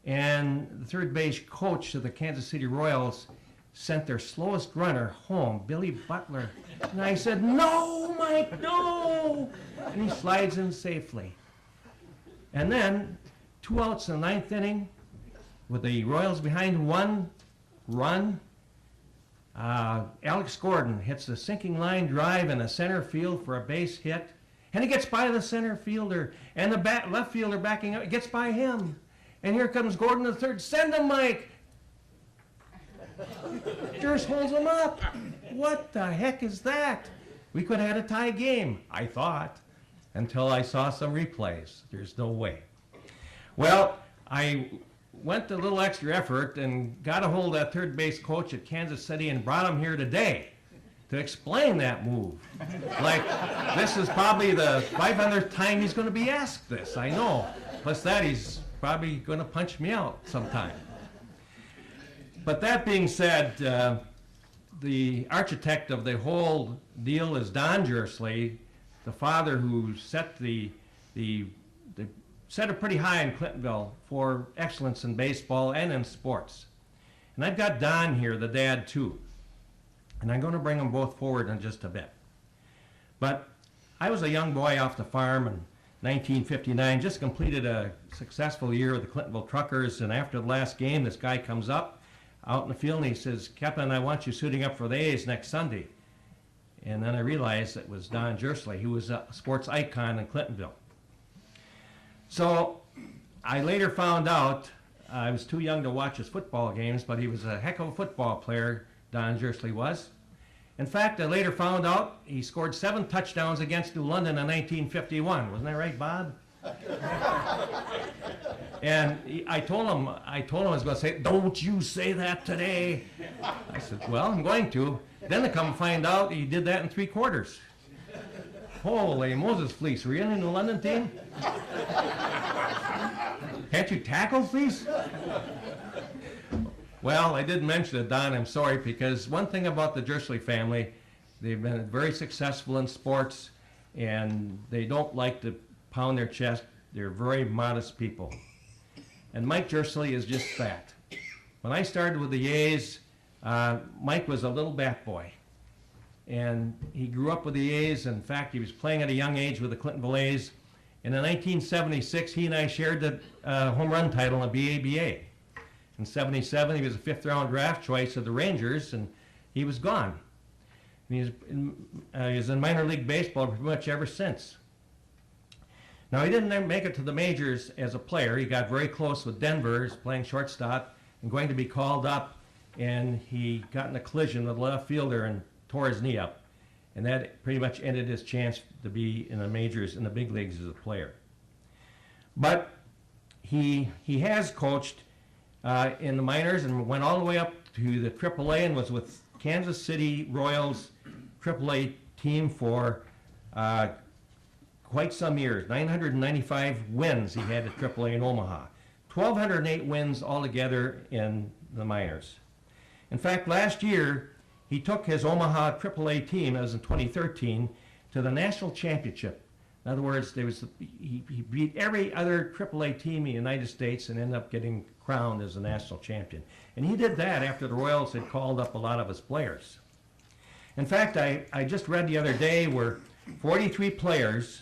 and the third base coach of the Kansas City Royals sent their slowest runner home, Billy Butler. And I said, "No, Mike, no!" And he slides in safely. And then, 2 outs in the 9th inning, with the Royals behind 1 run, Alex Gordon hits a sinking line drive in the center field for a base hit. And he gets by the center fielder, and the left fielder backing up, gets by him. And here comes Gordon the third. "Send him, Mike!" Durst holds him up. What the heck is that? We could have had a tie game, I thought, until I saw some replays. There's no way. Well, I went a little extra effort and got a hold of that third base coach at Kansas City and brought him here today to explain that move. Like, this is probably the 500th time he's going to be asked this, I know. Plus that, he's probably going to punch me out sometime. But that being said, the architect of the whole deal is Don Jersley, the father who set set it pretty high in Clintonville for excellence in baseball and in sports. And I've got Don here, the dad, too. And I'm going to bring them both forward in just a bit. But I was a young boy off the farm in 1959, just completed a successful year with the Clintonville Truckers, and after the last game, this guy comes up out in the field and he says, "Captain, I want you suiting up for the A's next Sunday." And then I realized it was Don Jersley, who was a sports icon in Clintonville. So I later found out, I was too young to watch his football games, but he was a heck of a football player, Don Jersley was. In fact, I later found out he scored 7 touchdowns against New London in 1951. Wasn't that right, Bob? And I told him I was going to say, "Don't you say that today." I said, "Well, I'm going to." Then to come find out he did that in 3 quarters. Holy Moses, Fleece, were you in the London team? Can't you tackle, Fleece? Well, I didn't mention it, Don, I'm sorry, because one thing about the Jersley family, they've been very successful in sports, and they don't like to pound their chest. They're very modest people. And Mike Jersley is just that. When I started with the A's, Mike was a little bat boy. And he grew up with the A's. In fact, he was playing at a young age with the Clintonville A's. And in 1976, he and I shared the home run title in BABA. In 77, he was a 5th-round draft choice of the Rangers, and he was gone. And he was in minor league baseball pretty much ever since. Now, he didn't make it to the majors as a player. He got very close with Denver. He's playing shortstop and going to be called up, and he got in a collision with a left fielder and tore his knee up. And that pretty much ended his chance to be in the majors, in the big leagues as a player. But he has coached in the minors and went all the way up to the AAA and was with Kansas City Royals AAA team for quite some years. 995 wins he had at AAA in Omaha. 1,208 wins altogether in the minors. In fact, last year, he took his Omaha AAA team, as in 2013, to the national championship. In other words, he beat every other AAA team in the United States and ended up getting crowned as a national champion. And he did that after the Royals had called up a lot of his players. In fact, I just read the other day where 43 players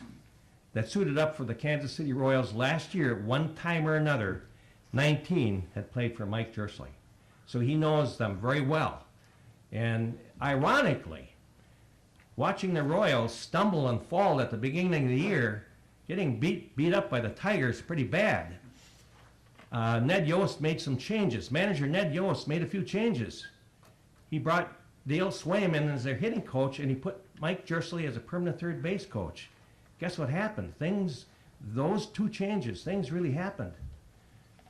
that suited up for the Kansas City Royals last year, at one time or another, 19 had played for Mike Jersley. So he knows them very well. And ironically, watching the Royals stumble and fall at the beginning of the year, getting beat up by the Tigers pretty bad, Ned Yost made some changes. Manager Ned Yost made a few changes. He brought Dale Swaim in as their hitting coach, and he put Mike Jersley as a permanent third base coach. Guess what happened? Those 2 changes, things really happened.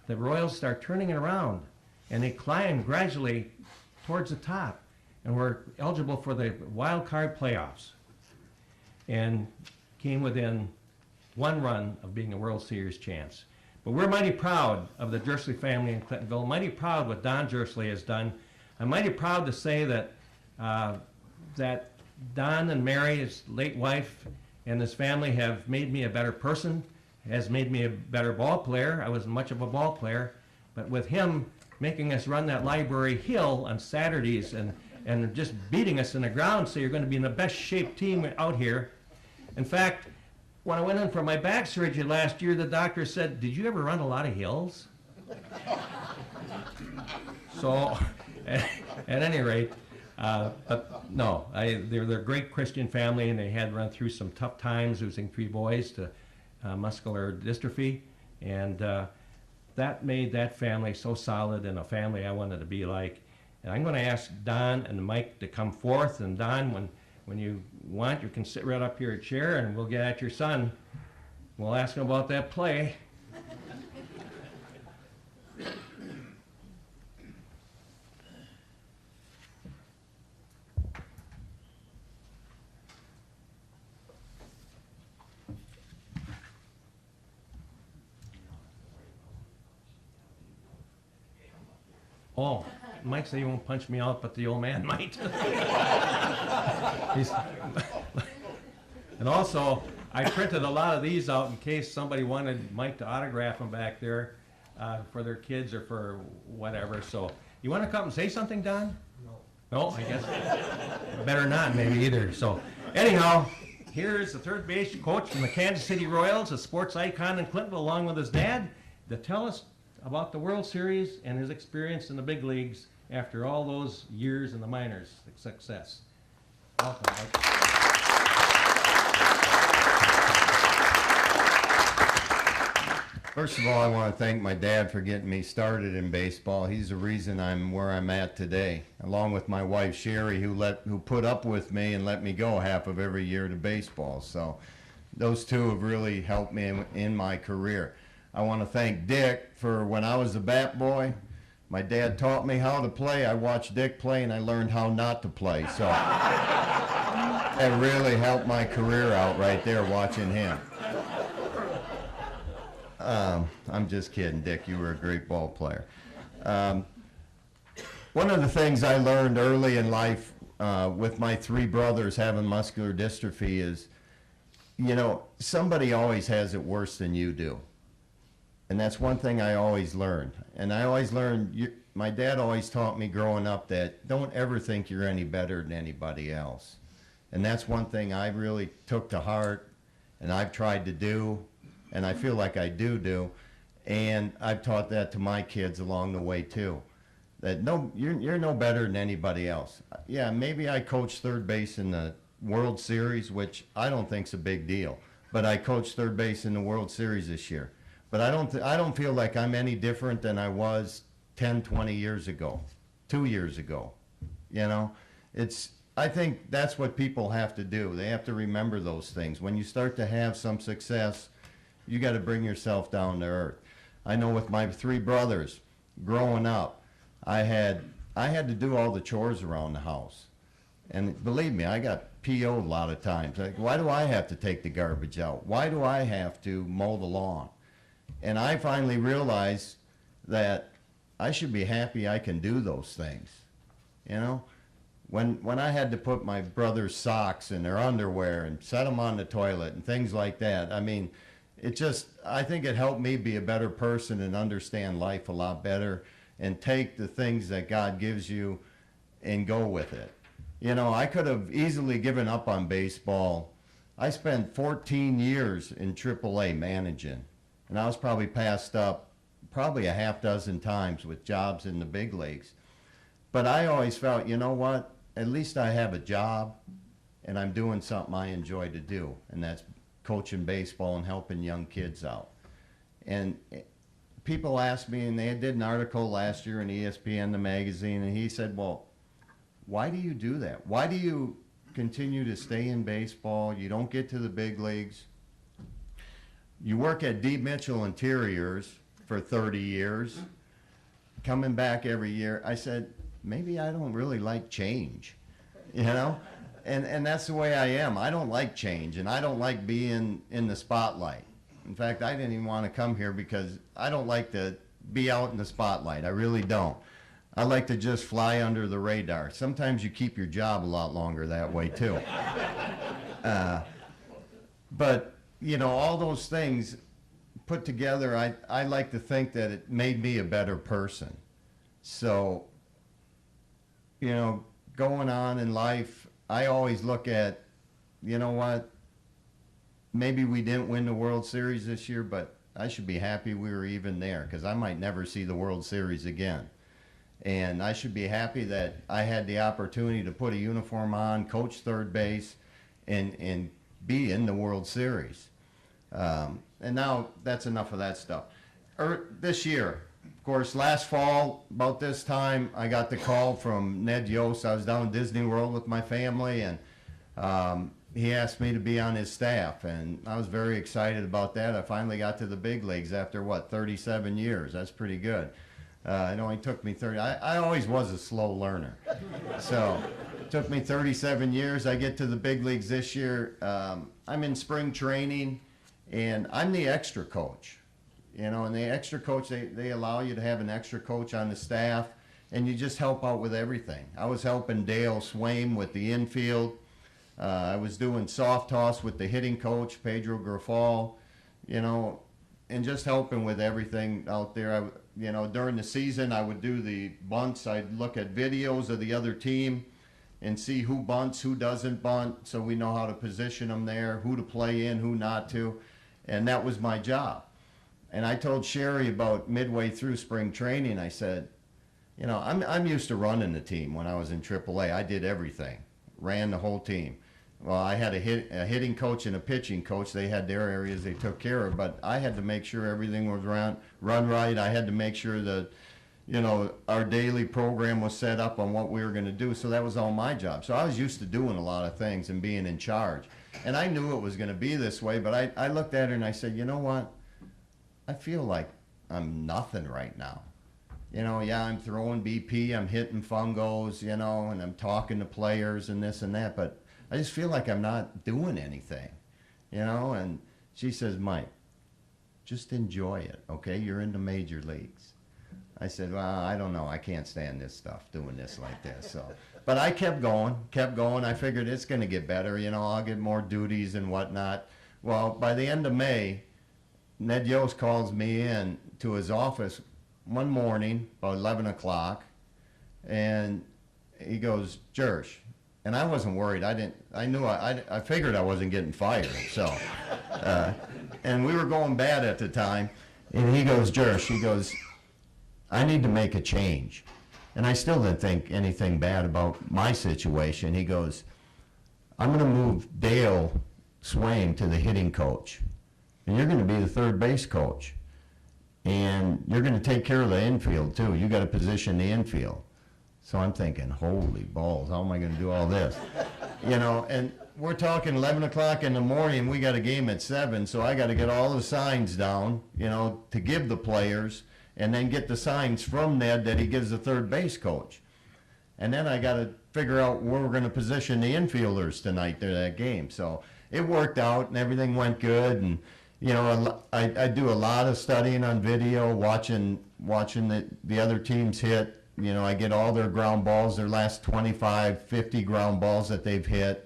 The Royals start turning it around, and they climb gradually towards the top, and were eligible for the wild card playoffs, and came within 1 run of being a World Series chance. But we're mighty proud of the Jersley family in Clintonville, mighty proud what Don Jersley has done. I'm mighty proud to say that that Don and Mary, his late wife, and his family have made me a better person, has made me a better ball player. I wasn't much of a ball player, but with him making us run that library hill on Saturdays and just beating us in the ground, so you're going to be in the best shaped team out here. In fact, when I went in for my back surgery last year, the doctor said, "Did you ever run a lot of hills?" So, at any rate, but no, they're a great Christian family, and they had run through some tough times losing 3 boys to muscular dystrophy, and that made that family so solid and a family I wanted to be like. And I'm going to ask Don and Mike to come forth, and Don, when you want, you can sit right up here at chair, and we'll get at your son. We'll ask him about that play. Oh, Mike said he won't punch me out, but the old man might. He's- And also, I printed a lot of these out in case somebody wanted Mike to autograph them back there for their kids or for whatever. So, you want to come and say something, Don? No, I guess better not maybe either. So anyhow, here's the third base coach from the Kansas City Royals, a sports icon in Clintonville, along with his dad, to tell us about the World Series and his experience in the big leagues after all those years in the minors' success. Welcome, Mike.
First of all, I want to thank my dad for getting me started in baseball. He's the reason I'm where I'm at today, along with my wife Sherry, who put up with me and let me go half of every year to baseball. So those two have really helped me in my career. I want to thank Dick for when I was a bat boy. My dad taught me how to play. I watched Dick play and I learned how not to play. So that really helped my career out right there, watching him. I'm just kidding, Dick. You were a great ball player. One of the things I learned early in life with my three brothers having muscular dystrophy is, you know, somebody always has it worse than you do. And that's one thing I always learned. And I always learned, my dad always taught me growing up that don't ever think you're any better than anybody else. And that's one thing I really took to heart and I've tried to do. And I feel like I do, and I've taught that to my kids along the way too. That no, you're no better than anybody else. Yeah, maybe I coached third base in the World Series, which I don't think's a big deal. But I coached third base in the World Series this year. But I don't feel like I'm any different than I was 10, 20 years ago, 2 years ago. You know, I think that's what people have to do. They have to remember those things. When you start to have some success, you got to bring yourself down to earth. I know with my three brothers, growing up, I had to do all the chores around the house. And believe me, I got PO'd a lot of times. Like, why do I have to take the garbage out? Why do I have to mow the lawn? And I finally realized that I should be happy I can do those things. You know? When I had to put my brother's socks in their underwear and set them on the toilet and things like that, I mean, I think it helped me be a better person and understand life a lot better and take the things that God gives you and go with it. You know, I could have easily given up on baseball. I spent 14 years in AAA managing, and I was probably passed up probably a half dozen times with jobs in the big leagues. But I always felt, you know what, at least I have a job and I'm doing something I enjoy to do, and that's coaching baseball and helping young kids out. And people asked me, and they did an article last year in ESPN, the magazine, and he said, well, why do you do that? Why do you continue to stay in baseball? You don't get to the big leagues. You work at D. Mitchell Interiors for 30 years, coming back every year. I said, maybe I don't really like change, you know? And that's the way I am. I don't like change, and I don't like being in the spotlight. In fact, I didn't even want to come here because I don't like to be out in the spotlight. I really don't. I like to just fly under the radar. Sometimes you keep your job a lot longer that way, too. But, you know, all those things put together, I like to think that it made me a better person. So, you know, going on in life, I always look at, you know what, maybe we didn't win the World Series this year, but I should be happy we were even there because I might never see the World Series again. And I should be happy that I had the opportunity to put a uniform on, coach third base, and be in the World Series. And now that's enough of that stuff. This year, of course, last fall, about this time, I got the call from Ned Yost. I was down at Disney World with my family, and he asked me to be on his staff, and I was very excited about that. I finally got to the big leagues after, 37 years. That's pretty good. It only took me 30. I always was a slow learner. So it took me 37 years. I get to the big leagues this year. I'm in spring training, and I'm the extra coach. You know, and the extra coach, they allow you to have an extra coach on the staff, and you just help out with everything. I was helping Dale Swaim with the infield. I was doing soft toss with the hitting coach, Pedro Grafal, you know, and just helping with everything out there. You know, during the season, I would do the bunts. I'd look at videos of the other team and see who bunts, who doesn't bunt, so we know how to position them there, who to play in, who not to, and that was my job. And I told Sherry about midway through spring training, I said, you know, I'm used to running the team when I was in AAA. I did everything, ran the whole team. Well, I had a hitting coach and a pitching coach. They had their areas they took care of, but I had to make sure everything was run right. I had to make sure that, you know, our daily program was set up on what we were going to do. So that was all my job. So I was used to doing a lot of things and being in charge. And I knew it was going to be this way, but I looked at her and I said, you know what? I feel like I'm nothing right now. You know, yeah, I'm throwing BP, I'm hitting fungos, you know, and I'm talking to players and this and that, but I just feel like I'm not doing anything, you know? And she says, Mike, just enjoy it, okay? You're in the major leagues. I said, well, I don't know. I can't stand this stuff, doing this like this. So, but I kept going. I figured it's going to get better. You know, I'll get more duties and whatnot. Well, by the end of May, Ned Yost calls me in to his office one morning, about 11 o'clock, and he goes, Jersh. And I wasn't worried. I figured I wasn't getting fired. So, and we were going bad at the time. And he goes, Jersh, he goes, I need to make a change. And I still didn't think anything bad about my situation. He goes, I'm going to move Dale Swain to the hitting coach. And you're going to be the third base coach. And you're going to take care of the infield, too. You got to position the infield. So I'm thinking, holy balls, how am I going to do all this? You know, and we're talking 11 o'clock in the morning. We got a game at 7, so I got to get all the signs down, you know, to give the players, and then get the signs from Ned that he gives the third base coach. And then I got to figure out where we're going to position the infielders tonight to that game. So it worked out, and everything went good. And, you know, I do a lot of studying on video, watching the other teams hit. You know, I get all their ground balls, their last 25, 50 ground balls that they've hit.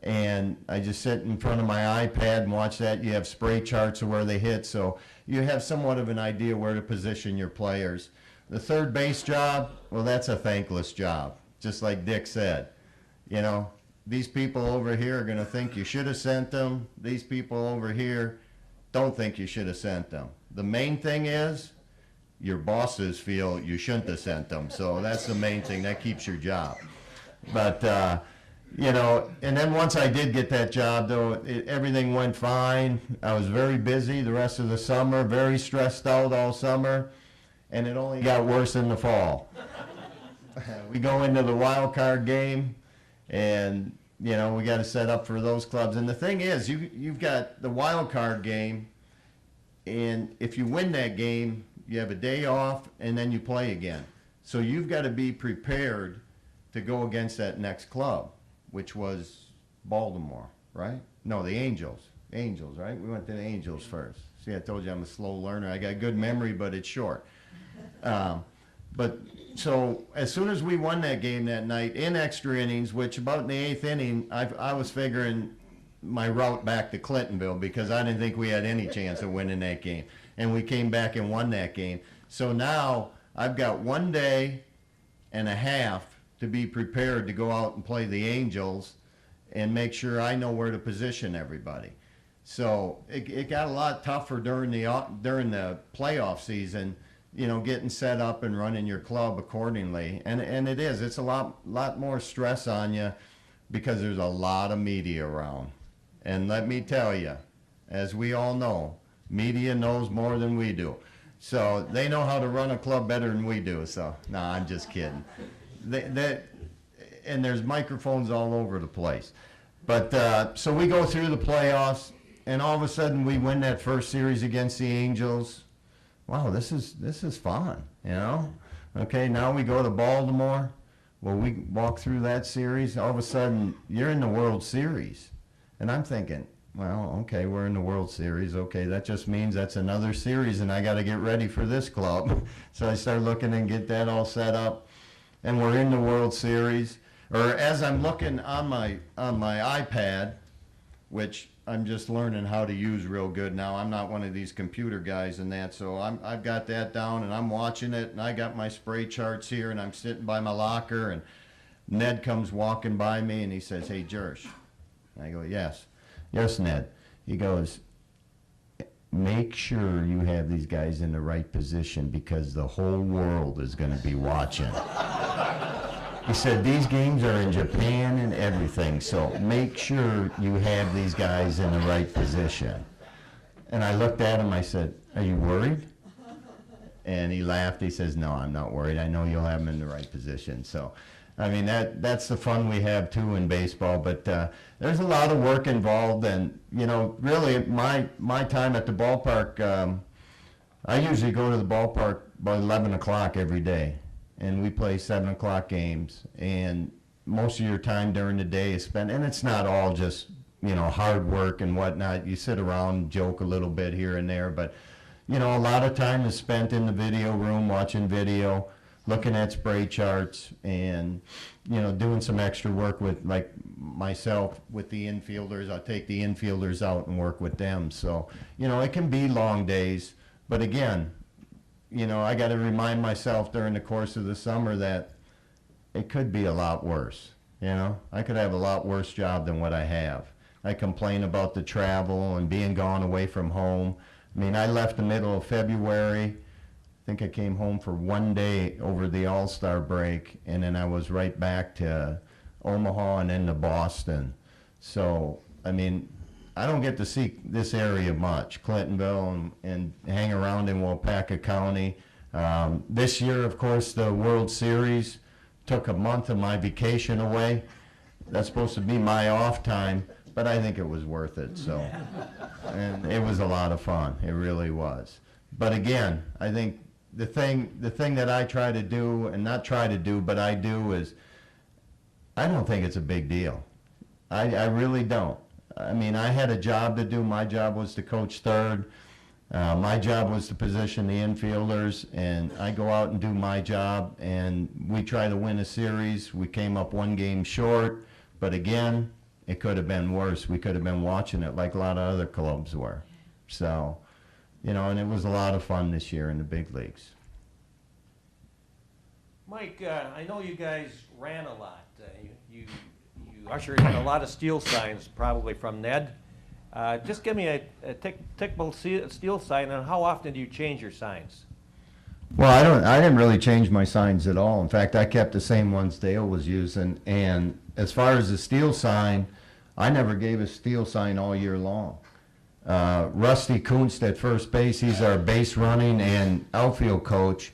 And I just sit in front of my iPad and watch that. You have spray charts of where they hit, so you have somewhat of an idea where to position your players. The third base job, well, that's a thankless job, just like Dick said. You know, these people over here are going to think you should have sent them. These people over here don't think you should have sent them. The main thing is your bosses feel you shouldn't have sent them, so that's the main thing. That keeps your job. But, you know, and then once I did get that job, though, everything went fine. I was very busy the rest of the summer, very stressed out all summer, and it only got worse in the fall. We go into the wild card game, and, you know, we got to set up for those clubs. And the thing is, you've got the wild card game, and if you win that game, you have a day off, and then you play again. So you've got to be prepared to go against that next club, which was Baltimore, right? No, the Angels. Angels, right? We went to the Angels first. See, I told you I'm a slow learner. I got good memory, but it's short. But so as soon as we won that game that night in extra innings, which about in the 8th inning, I was figuring my route back to Clintonville because I didn't think we had any chance of winning that game. And we came back and won that game. So now I've got 1 day and a half to be prepared to go out and play the Angels and make sure I know where to position everybody. So it got a lot tougher during the playoff season, you know, getting set up and running your club accordingly. And it is. It's a lot more stress on you because there's a lot of media around. And let me tell you, as we all know, media knows more than we do. So they know how to run a club better than we do. So, no, I'm just kidding. And there's microphones all over the place. But so we go through the playoffs, and all of a sudden we win that first series against the Angels. Wow, this is fun, you know? Okay, now we go to Baltimore. Well, we walk through that series. All of a sudden, you're in the World Series. And I'm thinking, well, okay, we're in the World Series. Okay, that just means that's another series, and I got to get ready for this club. So I start looking and get that all set up. and we're in the World Series, or as I'm looking on my iPad, which I'm just learning how to use real good now. I'm not one of these computer guys and that, so I've got that down and I'm watching it, and I got my spray charts here, and I'm sitting by my locker, and Ned comes walking by me and he says, "Hey, Jersh." I go, "Yes." "Yes, Ned." He goes, "Make sure you have these guys in the right position because the whole world is going to be watching." He said, "These games are in Japan and everything, so make sure you have these guys in the right position." And I looked at him, I said, "Are you worried?" And he laughed. He says, "No, I'm not worried. I know you'll have them in the right position." So, I mean, that's the fun we have too in baseball, but there's a lot of work involved, and, you know, really my time at the ballpark, I usually go to the ballpark by 11 o'clock every day, and we play 7 o'clock games, and most of your time during the day is spent, and it's not all just, you know, hard work and whatnot. You sit around, joke a little bit here and there, but, you know, a lot of time is spent in the video room watching video, looking at spray charts, and, you know, doing some extra work with, like myself, with the infielders. I'll take the infielders out and work with them. So, you know, it can be long days, but again, you know, I got to remind myself during the course of the summer that it could be a lot worse. You know, I could have a lot worse job than what I have. I complain about the travel and being gone away from home. I mean, I left the middle of February. I think I came home for 1 day over the All-Star break, and then I was right back to Omaha and then to Boston. So, I mean, I don't get to see this area much, Clintonville, and hang around in Waupaca County. This year, of course, the World Series took a month of my vacation away. That's supposed to be my off time, but I think it was worth it. So, and it was a lot of fun. It really was. But again, I think the thing that I try to do, and not try to do, but I do, is I don't think it's a big deal. I really don't. I mean, I had a job to do. My job was to coach third. My job was to position the infielders, and I go out and do my job, and we try to win a series. We came up 1 game short, but again, it could have been worse. We could have been watching it like a lot of other clubs were. So, you know, and it was a lot of fun this year in the big leagues.
Mike, I know you guys ran a lot. You ushered in a lot of steel signs, probably from Ned. Just give me a typical steel sign, and how often do you change your signs?
Well, I didn't really change my signs at all. In fact, I kept the same ones Dale was using. And as far as the steel sign, I never gave a steel sign all year long. Rusty Kunst at first base, he's our base running and outfield coach,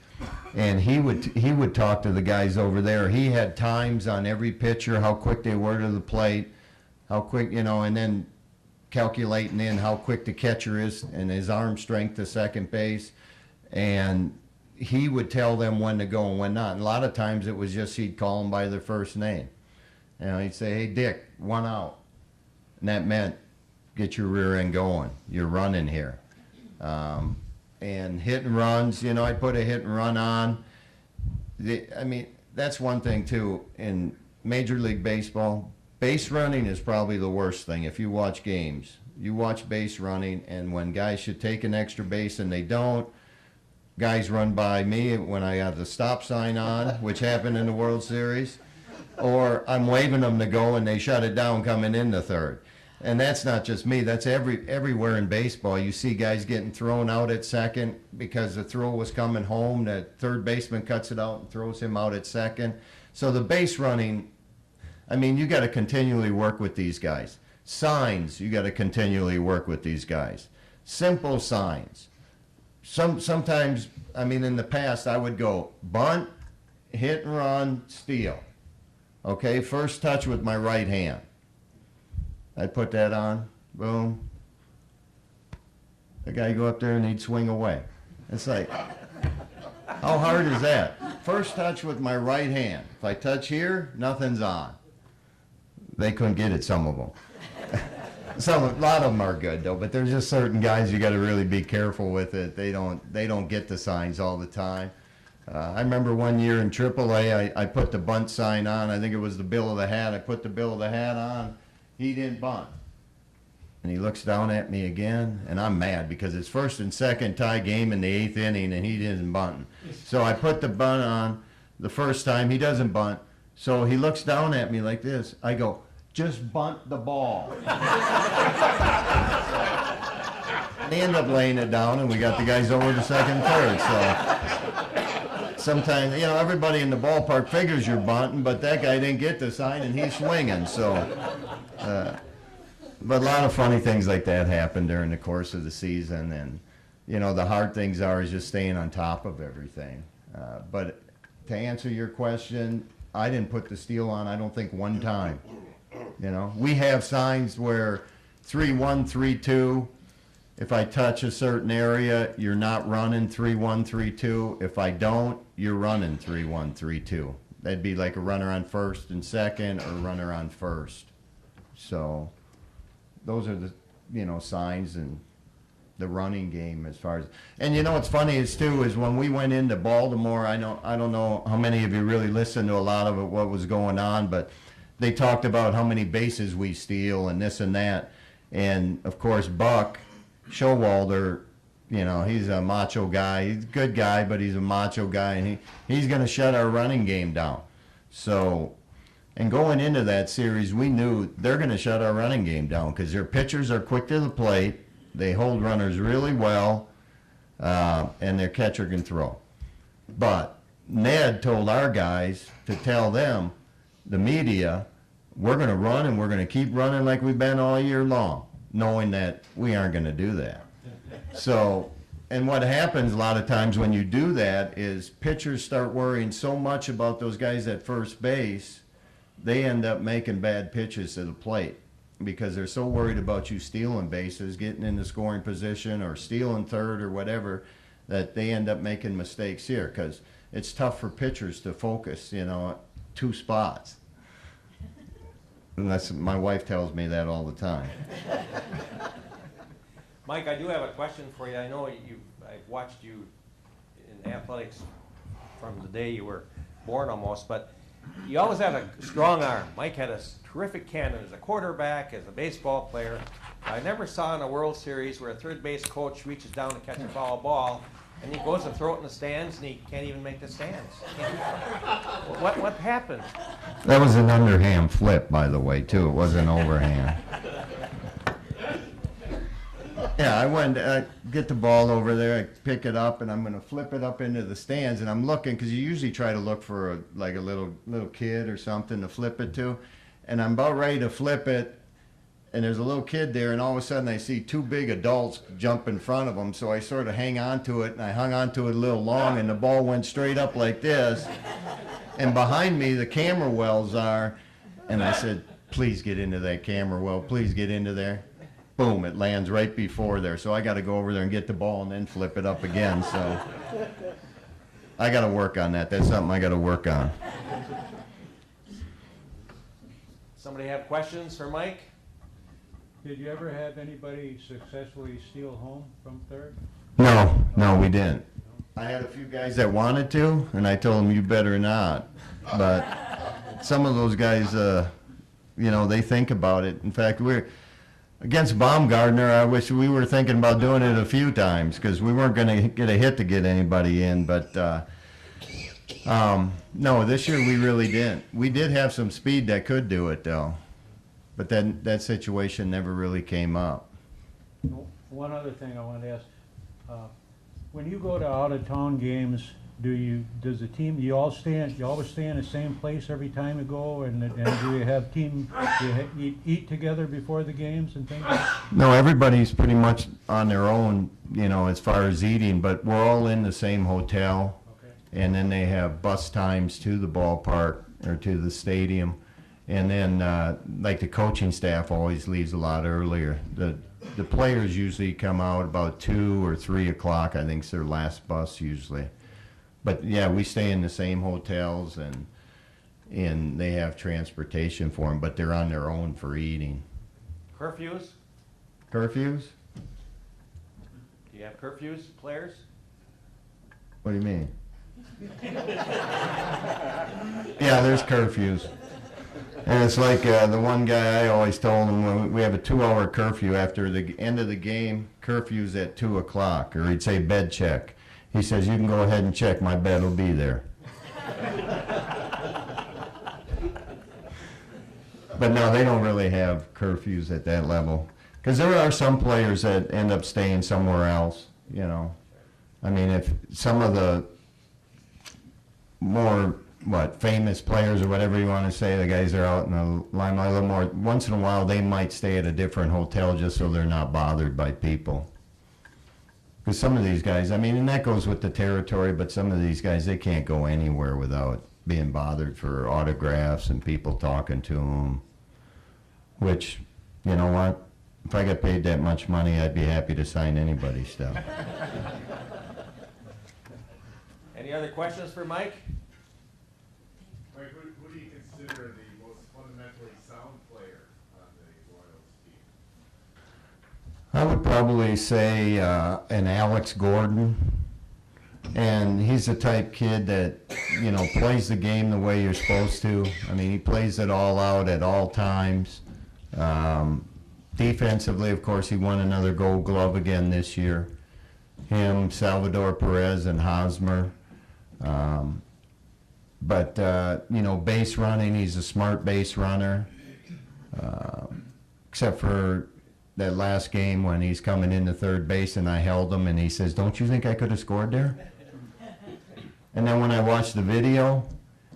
and he would talk to the guys over there. He had times on every pitcher, how quick they were to the plate, how quick, you know, and then calculating in how quick the catcher is and his arm strength to second base. And he would tell them when to go and when not. And a lot of times it was just he'd call them by their first name. You know, he'd say, "Hey, Dick, 1 out." And that meant, get your rear end going. You're running here. And hit and runs, you know, I put a hit and run on. I mean, that's one thing, too. In Major League Baseball, base running is probably the worst thing. If you watch games, you watch base running, and when guys should take an extra base and they don't, guys run by me when I have the stop sign on, which happened in the World Series, or I'm waving them to go and they shut it down coming in the third. And that's not just me. That's everywhere in baseball. You see guys getting thrown out at second because the throw was coming home. The third baseman cuts it out and throws him out at second. So the base running, I mean, you got to continually work with these guys. Signs, you got to continually work with these guys. Simple signs. Sometimes, I mean, in the past, I would go bunt, hit and run, steal. Okay, first touch with my right hand. I'd put that on, boom. The guy go up there and he'd swing away. It's like, how hard is that? First touch with my right hand. If I touch here, nothing's on. They couldn't get it, some of them. A lot of them are good though, but there's just certain guys you got to really be careful with it. They don't get the signs all the time. I remember one year in AAA, I put the bunt sign on. I think it was the bill of the hat. I put the bill of the hat on. He didn't bunt. And he looks down at me again, and I'm mad because it's first and second tie game in the 8th inning, and he didn't bunt. So I put the bunt on the first time. He doesn't bunt. So he looks down at me like this. I go, just bunt the ball. They end up laying it down, and we got the guys over to second, third. So sometimes, you know, everybody in the ballpark figures you're bunting, but that guy didn't get the sign, and he's swinging. So, but a lot of funny things like that happen during the course of the season, and you know, the hard things are is just staying on top of everything. But to answer your question, I didn't put the steel on, I don't think, one time. You know, we have signs where 3-1, 3-2. If I touch a certain area, you're not running 3-1, 3-2. If I don't, you're running 3-1, 3-2. That'd be like a runner on first and second, or a runner on first. So those are the, you know, signs and the running game as far as. And you know what's funny is too is when we went into Baltimore, I don't know how many of you really listened to a lot of it, what was going on, but they talked about how many bases we steal and this and that. And of course, Buck Showalter, you know, he's a macho guy. He's a good guy, but he's a macho guy, and he's going to shut our running game down. So, and going into that series, we knew they're going to shut our running game down because their pitchers are quick to the plate. They hold runners really well, and their catcher can throw. But Ned told our guys to tell them, the media, we're going to run and we're going to keep running like we've been all year long, knowing that we aren't going to do that. So, and what happens a lot of times when you do that is pitchers start worrying so much about those guys at first base, they end up making bad pitches to the plate because they're so worried about you stealing bases, getting in the scoring position, or stealing third or whatever, that they end up making mistakes here because it's tough for pitchers to focus, you know, 2 spots. And that's, my wife tells me that all the time.
Mike, I do have a question for you. I know I've watched you in athletics from the day you were born almost, but you always had a strong arm. Mike had a terrific cannon as a quarterback, as a baseball player. I never saw in a World Series where a third base coach reaches down to catch a foul ball, and he goes to throw it in the stands, and he can't even make the stands. What happened?
That was an underhand flip, by the way, too. It wasn't overhand. Yeah, I went, get the ball over there, I pick it up, and I'm going to flip it up into the stands, and I'm looking, because you usually try to look for like a little kid or something to flip it to, and I'm about ready to flip it, and there's a little kid there, and all of a sudden I see 2 big adults jump in front of him, so I sort of hang on to it, and I hung on to it a little long, and the ball went straight up like this, and behind me the camera wells are, and I said, please get into that camera well, please get into there. Boom, it lands right before there, so I got to go over there and get the ball and then flip it up again, so I got to work on that. That's something I got to work on.
Somebody have questions for Mike?
Did you ever have anybody successfully steal home from third?
No, we didn't. I had a few guys that wanted to, and I told them, you better not, but some of those guys, you know, they think about it. In fact, against Baumgartner, I wish we were thinking about doing it a few times because we weren't going to get a hit to get anybody in. But no, this year we really didn't. We did have some speed that could do it, though. But then that situation never really came up.
One other thing I wanted to ask, when you go to out-of-town games, does the team, you always stay in the same place every time you go, and do you have eat together before the games and things like that?
No, everybody's pretty much on their own, you know, as far as eating, but we're all in the same hotel.
Okay.
And then they have bus times to the ballpark or to the stadium. And then, like the coaching staff always leaves a lot earlier. The players usually come out about 2 or 3 o'clock. I think it's their last bus usually. But yeah, we stay in the same hotels, and they have transportation for them, but they're on their own for eating.
Curfews?
Curfews?
Do you have curfews, players?
What do you mean? Yeah, there's curfews. And it's like the one guy I always told him, when we have a 2-hour curfew after the end of the game, curfew's at 2 o'clock, or he'd say bed check. He says, you can go ahead and check, my bed will be there. But no, they don't really have curfews at that level. Because there are some players that end up staying somewhere else, you know. I mean, if some of the more, famous players or whatever you want to say, the guys that are out in the limelight a little more, once in a while they might stay at a different hotel just so they're not bothered by people. Because some of these guys, I mean, and that goes with the territory, but some of these guys, they can't go anywhere without being bothered for autographs and people talking to them. Which, you know what? If I got paid that much money, I'd be happy to sign anybody's stuff.
Any other questions for Mike?
Mike, who do you consider the most fundamentally sound player on the Royals team?
I would probably say an Alex Gordon. And he's the type kid that, you know, plays the game the way you're supposed to. I mean, he plays it all out at all times. Defensively, of course, he won another Gold Glove again this year. Him, Salvador Perez, and Hosmer. But you know, base running, he's a smart base runner. Except for that last game when he's coming into third base and I held him and he says, don't you think I could have scored there? And then when I watched the video,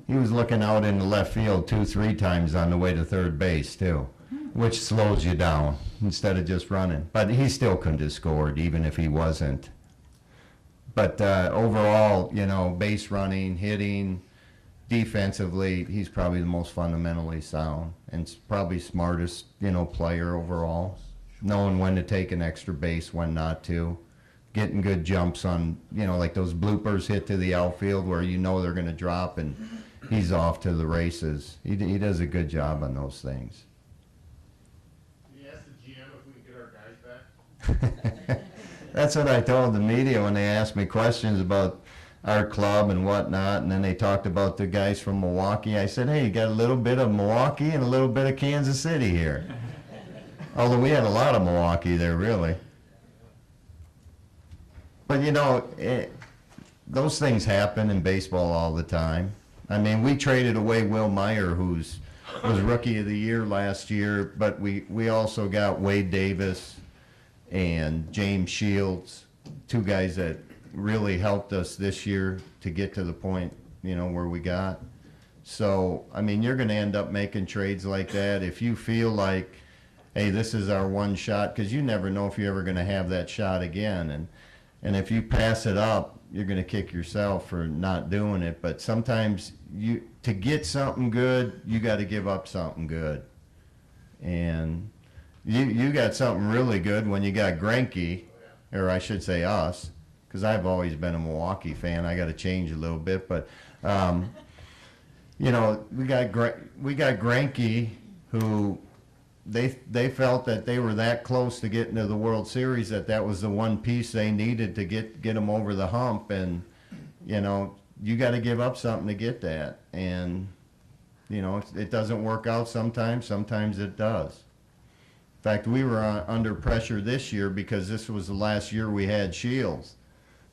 he was looking out in the left field 2-3 times on the way to third base too, which slows you down instead of just running. But he still couldn't have scored even if he wasn't. But overall, you know, base running, hitting, defensively, he's probably the most fundamentally sound and probably smartest, you know, player overall. Knowing when to take an extra base, when not to. Getting good jumps on, you know, like those bloopers hit to the outfield where you know they're going to drop and he's off to the races. He does a good job on those things.
Can you ask the GM if we can get our guys back?
That's what I told the media when they asked me questions about our club and whatnot, and then they talked about the guys from Milwaukee. I said, hey, you got a little bit of Milwaukee and a little bit of Kansas City here. Although we had a lot of Milwaukee there, really. But, you know, those things happen in baseball all the time. I mean, we traded away Will Meyer, who was Rookie of the Year last year, but we also got Wade Davis and James Shields, two guys that really helped us this year to get to the point, you know, where we got. So, I mean, you're going to end up making trades like that if you feel like, hey, this is our one shot, because you never know if you're ever going to have that shot again. And if you pass it up, you're going to kick yourself for not doing it. But sometimes to get something good, you got to give up something good. And you got something really good when you got Greinke, or I should say us, because I've always been a Milwaukee fan. I got to change a little bit, but you know, we got Greinke, who they felt that they were that close to getting to the World Series that was the one piece they needed to get them over the hump. And you know, you got to give up something to get that. And you know, it doesn't work out sometimes. Sometimes it does. In fact, we were under pressure this year because this was the last year we had Shields.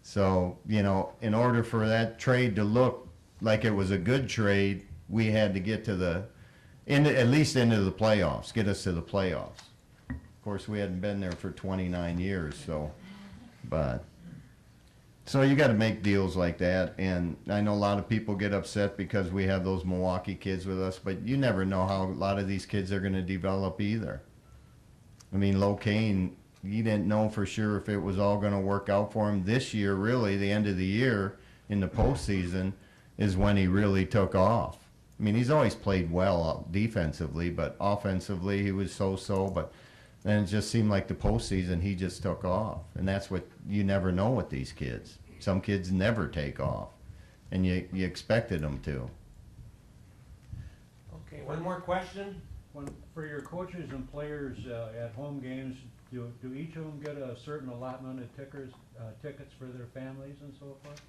So, you know, in order for that trade to look like it was a good trade, we had to get to at least into the playoffs, get us to the playoffs. Of course, we hadn't been there for 29 years, so you got to make deals like that. And I know a lot of people get upset because we have those Milwaukee kids with us, but you never know how a lot of these kids are going to develop either. I mean, Locane, you didn't know for sure if it was all going to work out for him this year. Really, the end of the year in the postseason is when he really took off. I mean, he's always played well defensively, but offensively he was so-so. But then it just seemed like the postseason he just took off, and that's what you never know with these kids. Some kids never take off, and you expected them to.
Okay, one more question.
For your coaches and players at home games, do each of them get a certain allotment of tickets for their families and so forth?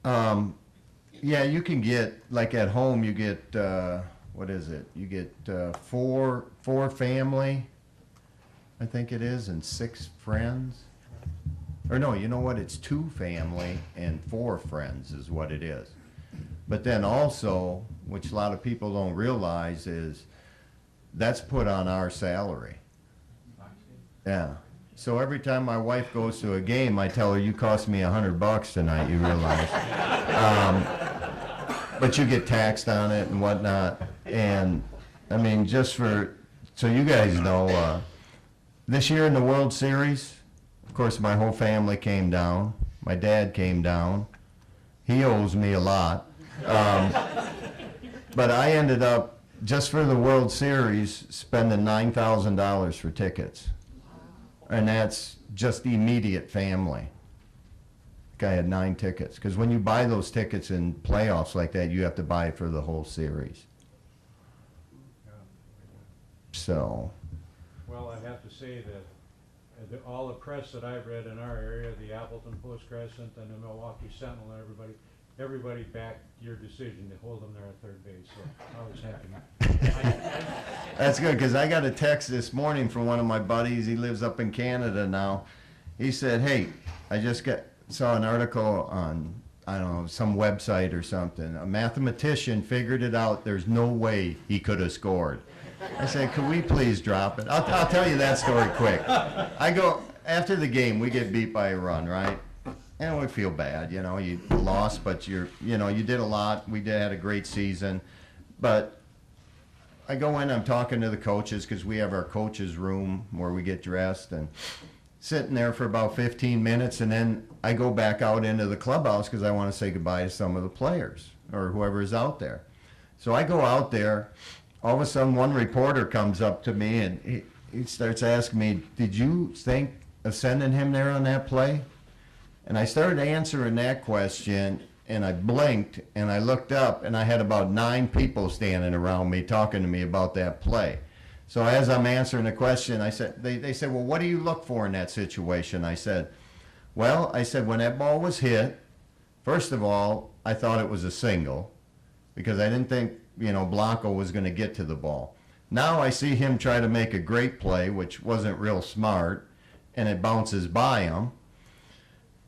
Yeah, you can get, like at home, you get, what is it? You get four family, I think it is, and 6 friends. Or no, you know what? It's 2 family and 4 friends is what it is. But then also, which a lot of people don't realize, is that's put on our salary. Yeah. So every time my wife goes to a game, I tell her, you cost me $100 tonight, you realize. But you get taxed on it and whatnot. And, I mean, just for, so you guys know, this year in the World Series, of course, my whole family came down. My dad came down. He owes me a lot. But I ended up, just for the World Series, spending $9,000 for tickets. And that's just immediate family. Guy had 9 tickets. Because when you buy those tickets in playoffs like that, you have to buy it for the whole series. So.
Well, I have to say that all the press that I've read in our area, the Appleton Post-Crescent and the Milwaukee Sentinel and everybody backed your decision to hold them there at third base, so I was happy.
That's good, because I got a text this morning from one of my buddies. He lives up in Canada now. He said, hey, I just saw an article on, I don't know, some website or something. A mathematician figured it out. There's no way he could have scored. I said, could we please drop it? I'll tell you that story quick. I go, after the game, we get beat by a run, right? And we feel bad, you know, you lost, but you did a lot. We had a great season. But I go in, I'm talking to the coaches because we have our coaches' room where we get dressed, and sitting there for about 15 minutes, and then I go back out into the clubhouse because I want to say goodbye to some of the players or whoever is out there. So I go out there. All of a sudden, one reporter comes up to me, and he starts asking me, did you think of sending him there on that play? And I started answering that question, and I blinked, and I looked up, and I had about 9 people standing around me talking to me about that play. So as I'm answering the question, I said, they said, well, what do you look for in that situation? I said, well, when that ball was hit, first of all, I thought it was a single because I didn't think, Blanco was going to get to the ball. Now I see him try to make a great play, which wasn't real smart, and it bounces by him.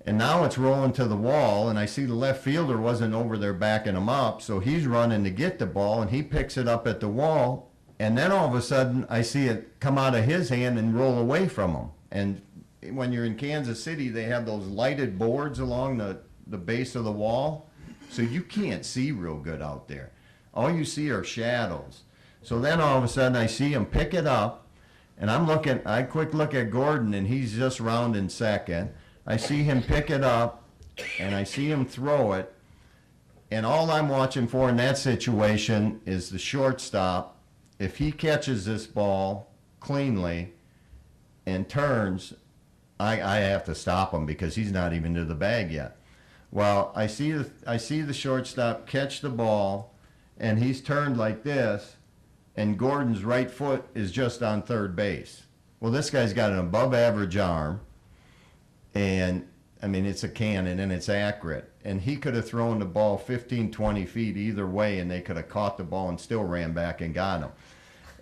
And now it's rolling to the wall, and I see the left fielder wasn't over there backing him up, so he's running to get the ball, and he picks it up at the wall, and then all of a sudden I see it come out of his hand and roll away from him. And when you're in Kansas City, they have those lighted boards along the base of the wall, so you can't see real good out there. All you see are shadows. So then all of a sudden I see him pick it up, and I quick look at Gordon, and he's just rounding second. I see him pick it up, and I see him throw it, and all I'm watching for in that situation is the shortstop. If he catches this ball cleanly and turns, I have to stop him because he's not even to the bag yet. Well, I see the shortstop catch the ball, and he's turned like this, and Gordon's right foot is just on third base. Well, this guy's got an above-average arm, and, I mean, it's a cannon, and it's accurate. And he could have thrown the ball 15, 20 feet either way, and they could have caught the ball and still ran back and got him.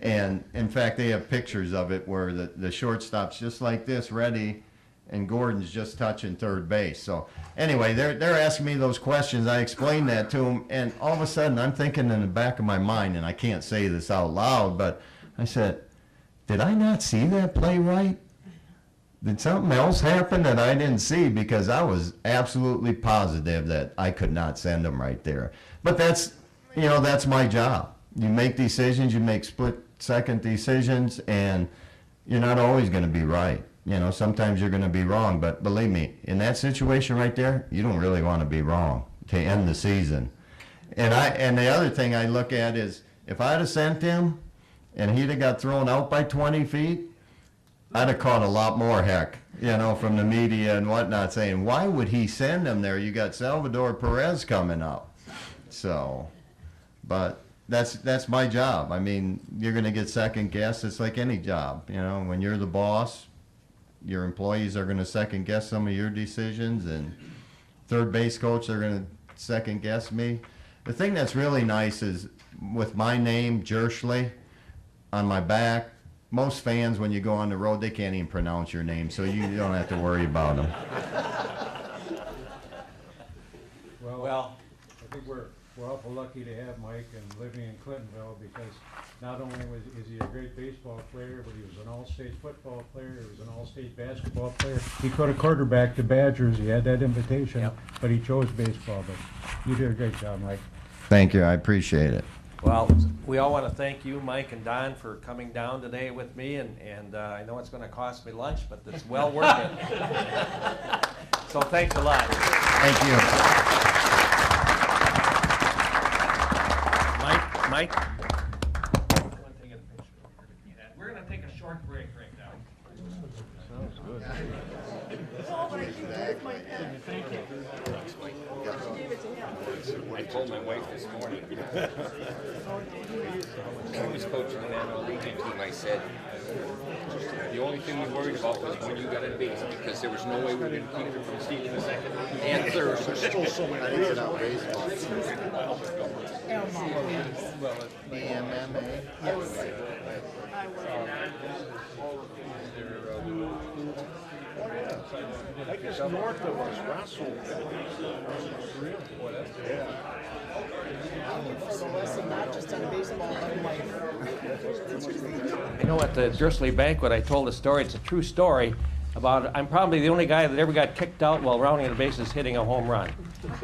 And, in fact, they have pictures of it where the shortstop's just like this, ready, and Gordon's just touching third base. So, anyway, they're asking me those questions. I explained that to them, and all of a sudden I'm thinking in the back of my mind, and I can't say this out loud, but I said, did I not see that play right? Did something else happen that I didn't see? Because I was absolutely positive that I could not send them right there. But that's my job. You make decisions, you make split-second decisions, and you're not always going to be right. Sometimes you're going to be wrong, but believe me, in that situation right there, you don't really want to be wrong to end the season. And the other thing I look at is, if I'd have sent him and he'd have got thrown out by 20 feet, I'd have caught a lot more heck, from the media and whatnot, saying, why would he send him there? You got Salvador Perez coming up. So, but that's my job. I mean, you're going to get second guess. It's like any job, when you're the boss, your employees are going to second guess some of your decisions, and third base coach, they're going to second guess me. The thing that's really nice is with my name, Jerschley, on my back, most fans, when you go on the road, they can't even pronounce your name, so you don't have to worry about them.
Well, I think we're awful lucky to have Mike and living in Clintonville, because not only is he a great baseball player, but he was an all-state football player, he was an all-state basketball player. He could have quarterbacked the Badgers, he had that invitation,
Yep.
but he chose baseball. But you did a great job, Mike.
Thank you, I appreciate it.
Well, we all want to thank you, Mike and Don, for coming down today with me, and I know it's going to cost me lunch, but it's well worth it. So thanks a lot.
Thank you.
Mike? We're going to take a short break right now.
I told my wife this morning, I was coaching the National Legion team, I said, the only thing we worried about was when you got a base, because there was no way we were going to keep it from stealing the second and third.
I guess north of us, Russell.
I know at the Dursley banquet, I told a story, it's a true story, about I'm probably the only guy that ever got kicked out while rounding the bases hitting a home run.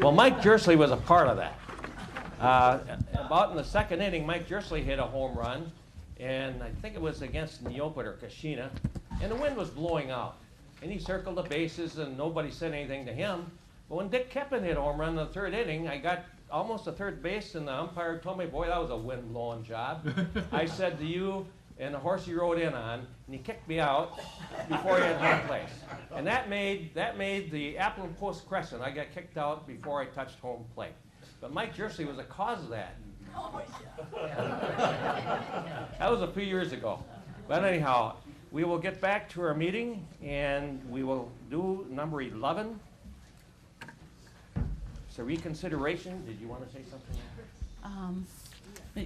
Well, Mike Dursley was a part of that. About in the second inning, Mike Dursley hit a home run, and I think it was against Neopet or Kashina, and the wind was blowing out. And he circled the bases, and nobody said anything to him. But when Dick Keppen hit a home run in the third inning, I got almost to third base, and the umpire told me, boy, that was a wind-blowing job. I said to you, and the horse he rode in on, and he kicked me out before he had home place. And that made the Appleton Post Crescent. I got kicked out before I touched home plate. But Mike Jersley was the cause of that. That was a few years ago. But anyhow, we will get back to our meeting, and we will do number 11. It's a reconsideration. Did you want to say something?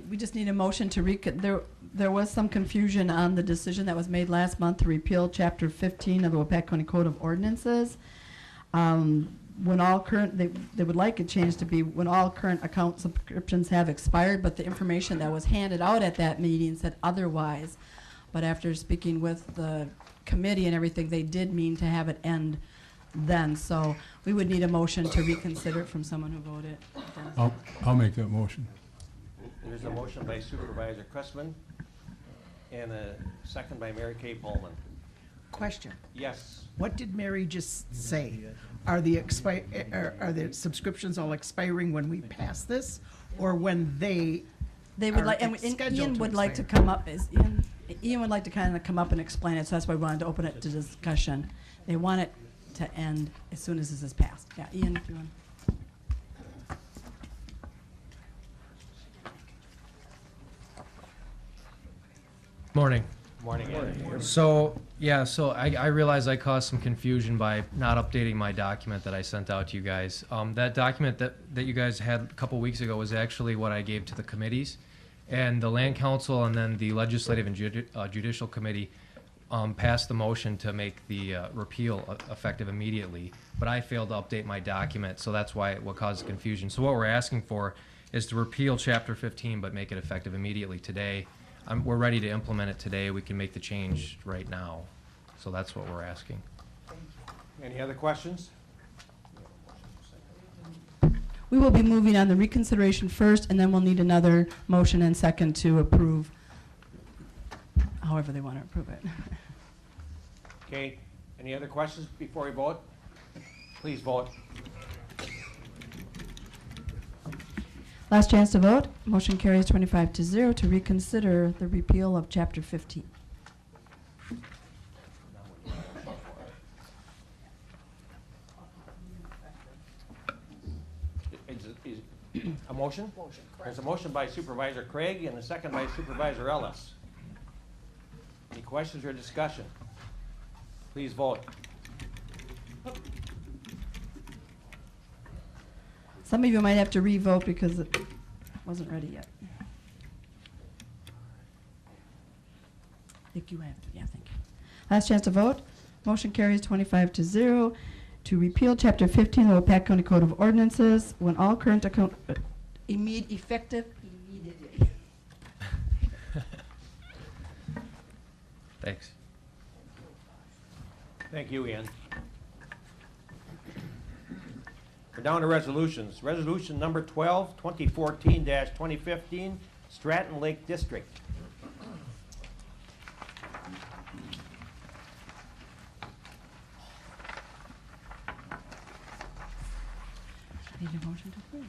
We just need a motion to there was some confusion on the decision that was made last month to repeal Chapter 15 of the Waupaca County Code of Ordinances. When all current, they would like it changed to be when all current account subscriptions have expired, but the information that was handed out at that meeting said otherwise. But after speaking with the committee and everything, they did mean to have it end then. So we would need a motion to reconsider it from someone who voted.
I'll make that motion.
There's a motion by Supervisor Cressman and a second by Mary Kay Pullman.
Question.
Yes.
What did Mary just say? Are the subscriptions all expiring when we pass this, or when they
They would
are
like, and
scheduled
Ian
to
would like to
expire?
come up, Ian would like to kind of come up and explain it, so that's why we wanted to open it to discussion. They want it to end as soon as this is passed. Yeah, Ian, if you want.
Morning.
Morning.
So, yeah, I realize I caused some confusion by not updating my document that I sent out to you guys. That document that you guys had a couple weeks ago was actually what I gave to the committees. And the Land Council and then the Legislative and Judicial Committee passed the motion to make the repeal effective immediately. But I failed to update my document, so that's why what caused confusion. So what we're asking for is to repeal Chapter 15 but make it effective immediately today. We're ready to implement it today. We can make the change right now. So that's what we're asking.
Any other questions?
We will be moving on the reconsideration first, and then we'll need another motion and second to approve, however they want to approve it.
Okay. Any other questions before we vote? Please vote.
Last chance to vote. Motion carries 25-0 to reconsider the repeal of Chapter 15.
Is a motion? There's a motion by Supervisor Craig and a second by Supervisor Ellis. Any questions or discussion? Please vote.
Some of you might have to re-vote because it wasn't ready yet. I think you have to, yeah, thank you. Last chance to vote. Motion carries 25-0 to repeal Chapter 15 of the Waupaca County Code of Ordinances when all current account, effective immediately.
Thanks.
Thank you, Ian. We're down to resolutions. Resolution number 12, 2014-2015, Stratton Lake District.
Need a motion to approve.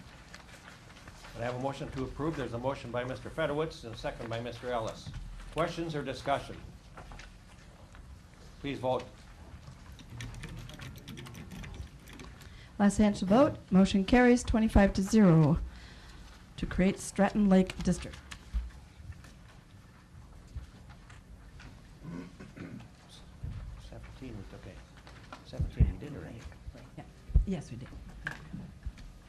I have a motion to approve. There's a motion by Mr. Fedowitz and a second by Mr. Ellis. Questions or discussion? Please vote.
Last chance to vote. Motion carries 25-0 to create Stratton Lake District.
17, okay. 17, we did already.
Yeah. Yes, we did.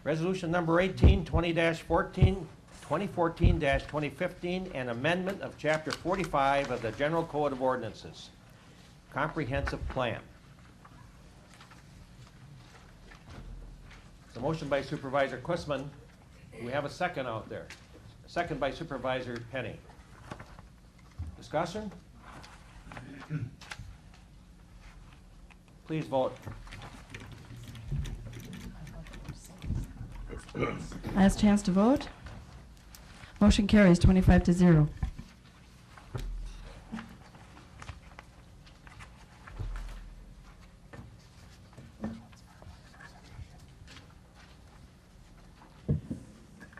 Resolution number 18, 2014-2015, an amendment of Chapter 45 of the General Code of Ordinances. Comprehensive Plan. It's a motion by Supervisor Quisman. Do we have a second out there? A second by Supervisor Penny. Discussion? Please vote.
Last chance to vote. Motion carries 25-0.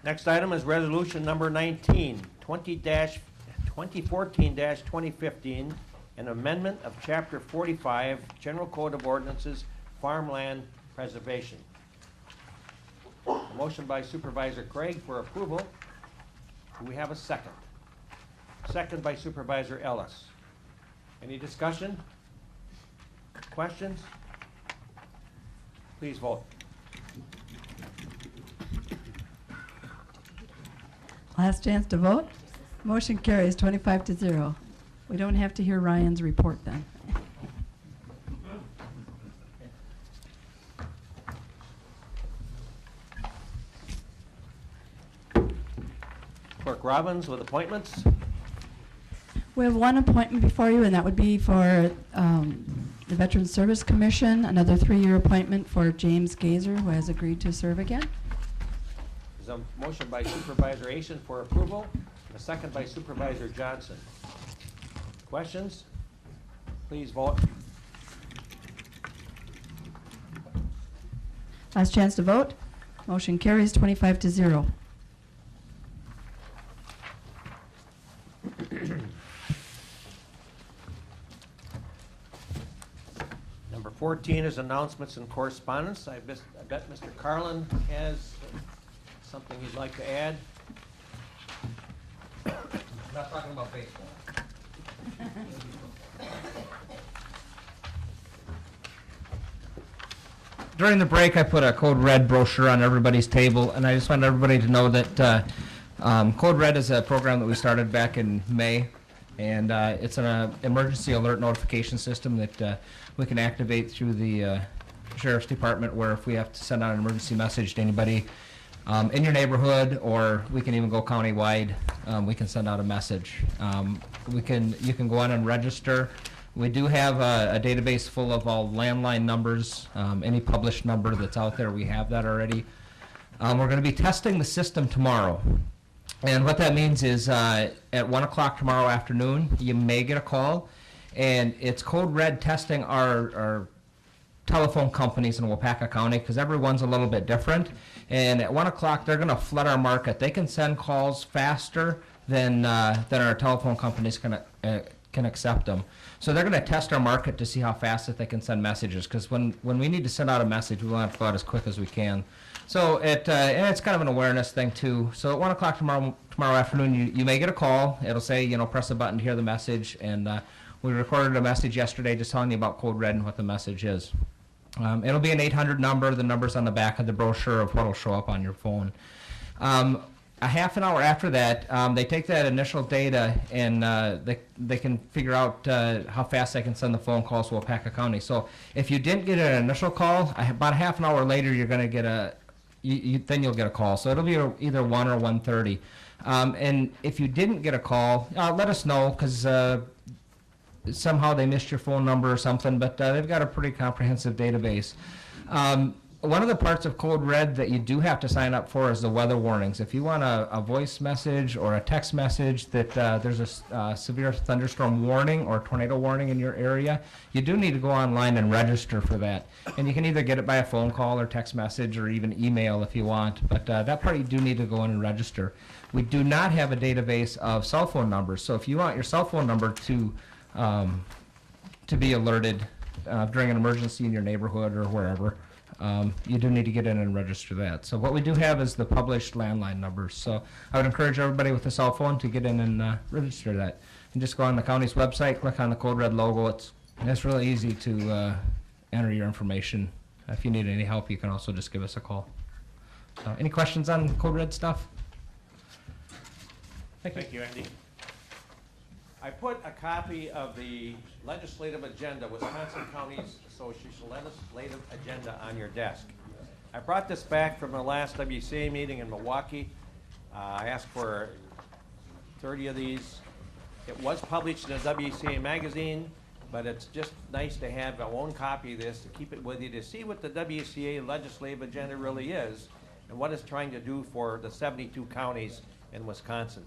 Next item is resolution number 19, 2014-2015, an amendment of Chapter 45, General Code of Ordinances, Farmland Preservation. A motion by Supervisor Craig for approval. Do we have a second? Second by Supervisor Ellis. Any discussion? Questions? Please vote.
Last chance to vote. Motion carries 25-0. We don't have to hear Ryan's report then.
Clerk Robbins with appointments.
We have one appointment before you, and that would be for the Veterans Service Commission, another 3-year appointment for James Gazer, who has agreed to serve again.
There's a motion by Supervisor Asian for approval, and a second by Supervisor Johnson. Questions? Please vote.
Last chance to vote. Motion carries 25-0.
Number 14 is announcements and correspondence. I bet Mr. Carlin has something he'd like to add.
I'm not talking about baseball. During the break, I put a Code Red brochure on everybody's table, and I just want everybody to know that Code Red is a program that we started back in May, and it's an emergency alert notification system that we can activate through the Sheriff's Department, where if we have to send out an emergency message to anybody in your neighborhood, or we can even go countywide, we can send out a message. You can go on and register. We do have a database full of all landline numbers, any published number that's out there, we have that already. We're going to be testing the system tomorrow. And what that means is at 1 o'clock tomorrow afternoon, you may get a call, and it's Code Red testing our telephone companies in Waupaca County, because everyone's a little bit different. And at 1 o'clock, they're going to flood our market. They can send calls faster than our telephone companies can accept them. So they're going to test our market to see how fast that they can send messages, because when we need to send out a message, we want it to go out as quick as we can. So and it's kind of an awareness thing too. So at 1 o'clock tomorrow afternoon, you may get a call. It'll say, press a button to hear the message. And we recorded a message yesterday just telling you about Code Red and what the message is. It'll be an 800 number. The number's on the back of the brochure of what'll show up on your phone. A half an hour after that, they take that initial data and they can figure out how fast they can send the phone calls to Waupaca County. So if you didn't get an initial call, about a half an hour later, you're going to get then you'll get a call. So it'll be either 1 or 1:30. And if you didn't get a call, let us know, because somehow they missed your phone number or something, but they've got a pretty comprehensive database. One of the parts of Code Red that you do have to sign up for is the weather warnings. If you want a voice message or a text message that there's a severe thunderstorm warning or tornado warning in your area, you do need to go online and register for that. And you can either get it by a phone call or text message or even email if you want, but that part you do need to go in and register. We do not have a database of cell phone numbers, so if you want your cell phone number to be alerted during an emergency in your neighborhood or wherever, you do need to get in and register that. So what we do have is the published landline numbers. So I would encourage everybody with a cell phone to get in and register that. And just go on the county's website, click on the Code Red logo. It's really easy to enter your information. If you need any help, you can also just give us a call. So any questions on Code Red stuff?
Thank you, Andy. I put a copy of the legislative agenda, Wisconsin Counties Association legislative agenda, on your desk. I brought this back from the last WCA meeting in Milwaukee. I asked for 30 of these. It was published in a WCA magazine, but it's just nice to have our own copy of this, to keep it with you, to see what the WCA legislative agenda really is and what it's trying to do for the 72 counties in Wisconsin.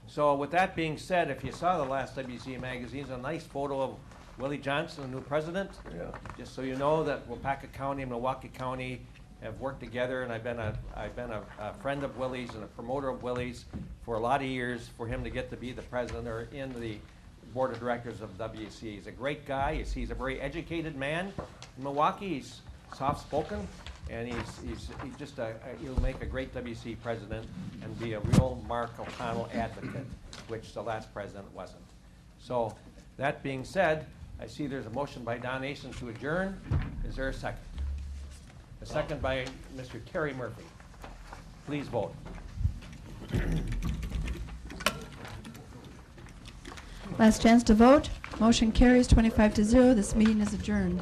So with that being said, if you saw the last WCA magazine, it's a nice photo of Willie Johnson, the new president. Yeah. Just so you know that Waupaca County and Milwaukee County have worked together, and I've been a friend of Willie's and a promoter of Willie's for a lot of years for him to get to be the president or in the board of directors of WCA. He's a great guy. He's a very educated man in Milwaukee. He's soft-spoken. And he's just he'll make a great WC president and be a real Mark O'Connell advocate, which the last president wasn't. So that being said, I see there's a motion by Don Asen to adjourn. Is there a second? A second by Mr. Terry Murphy. Please vote.
Last chance to vote. Motion carries 25-0. This meeting is adjourned.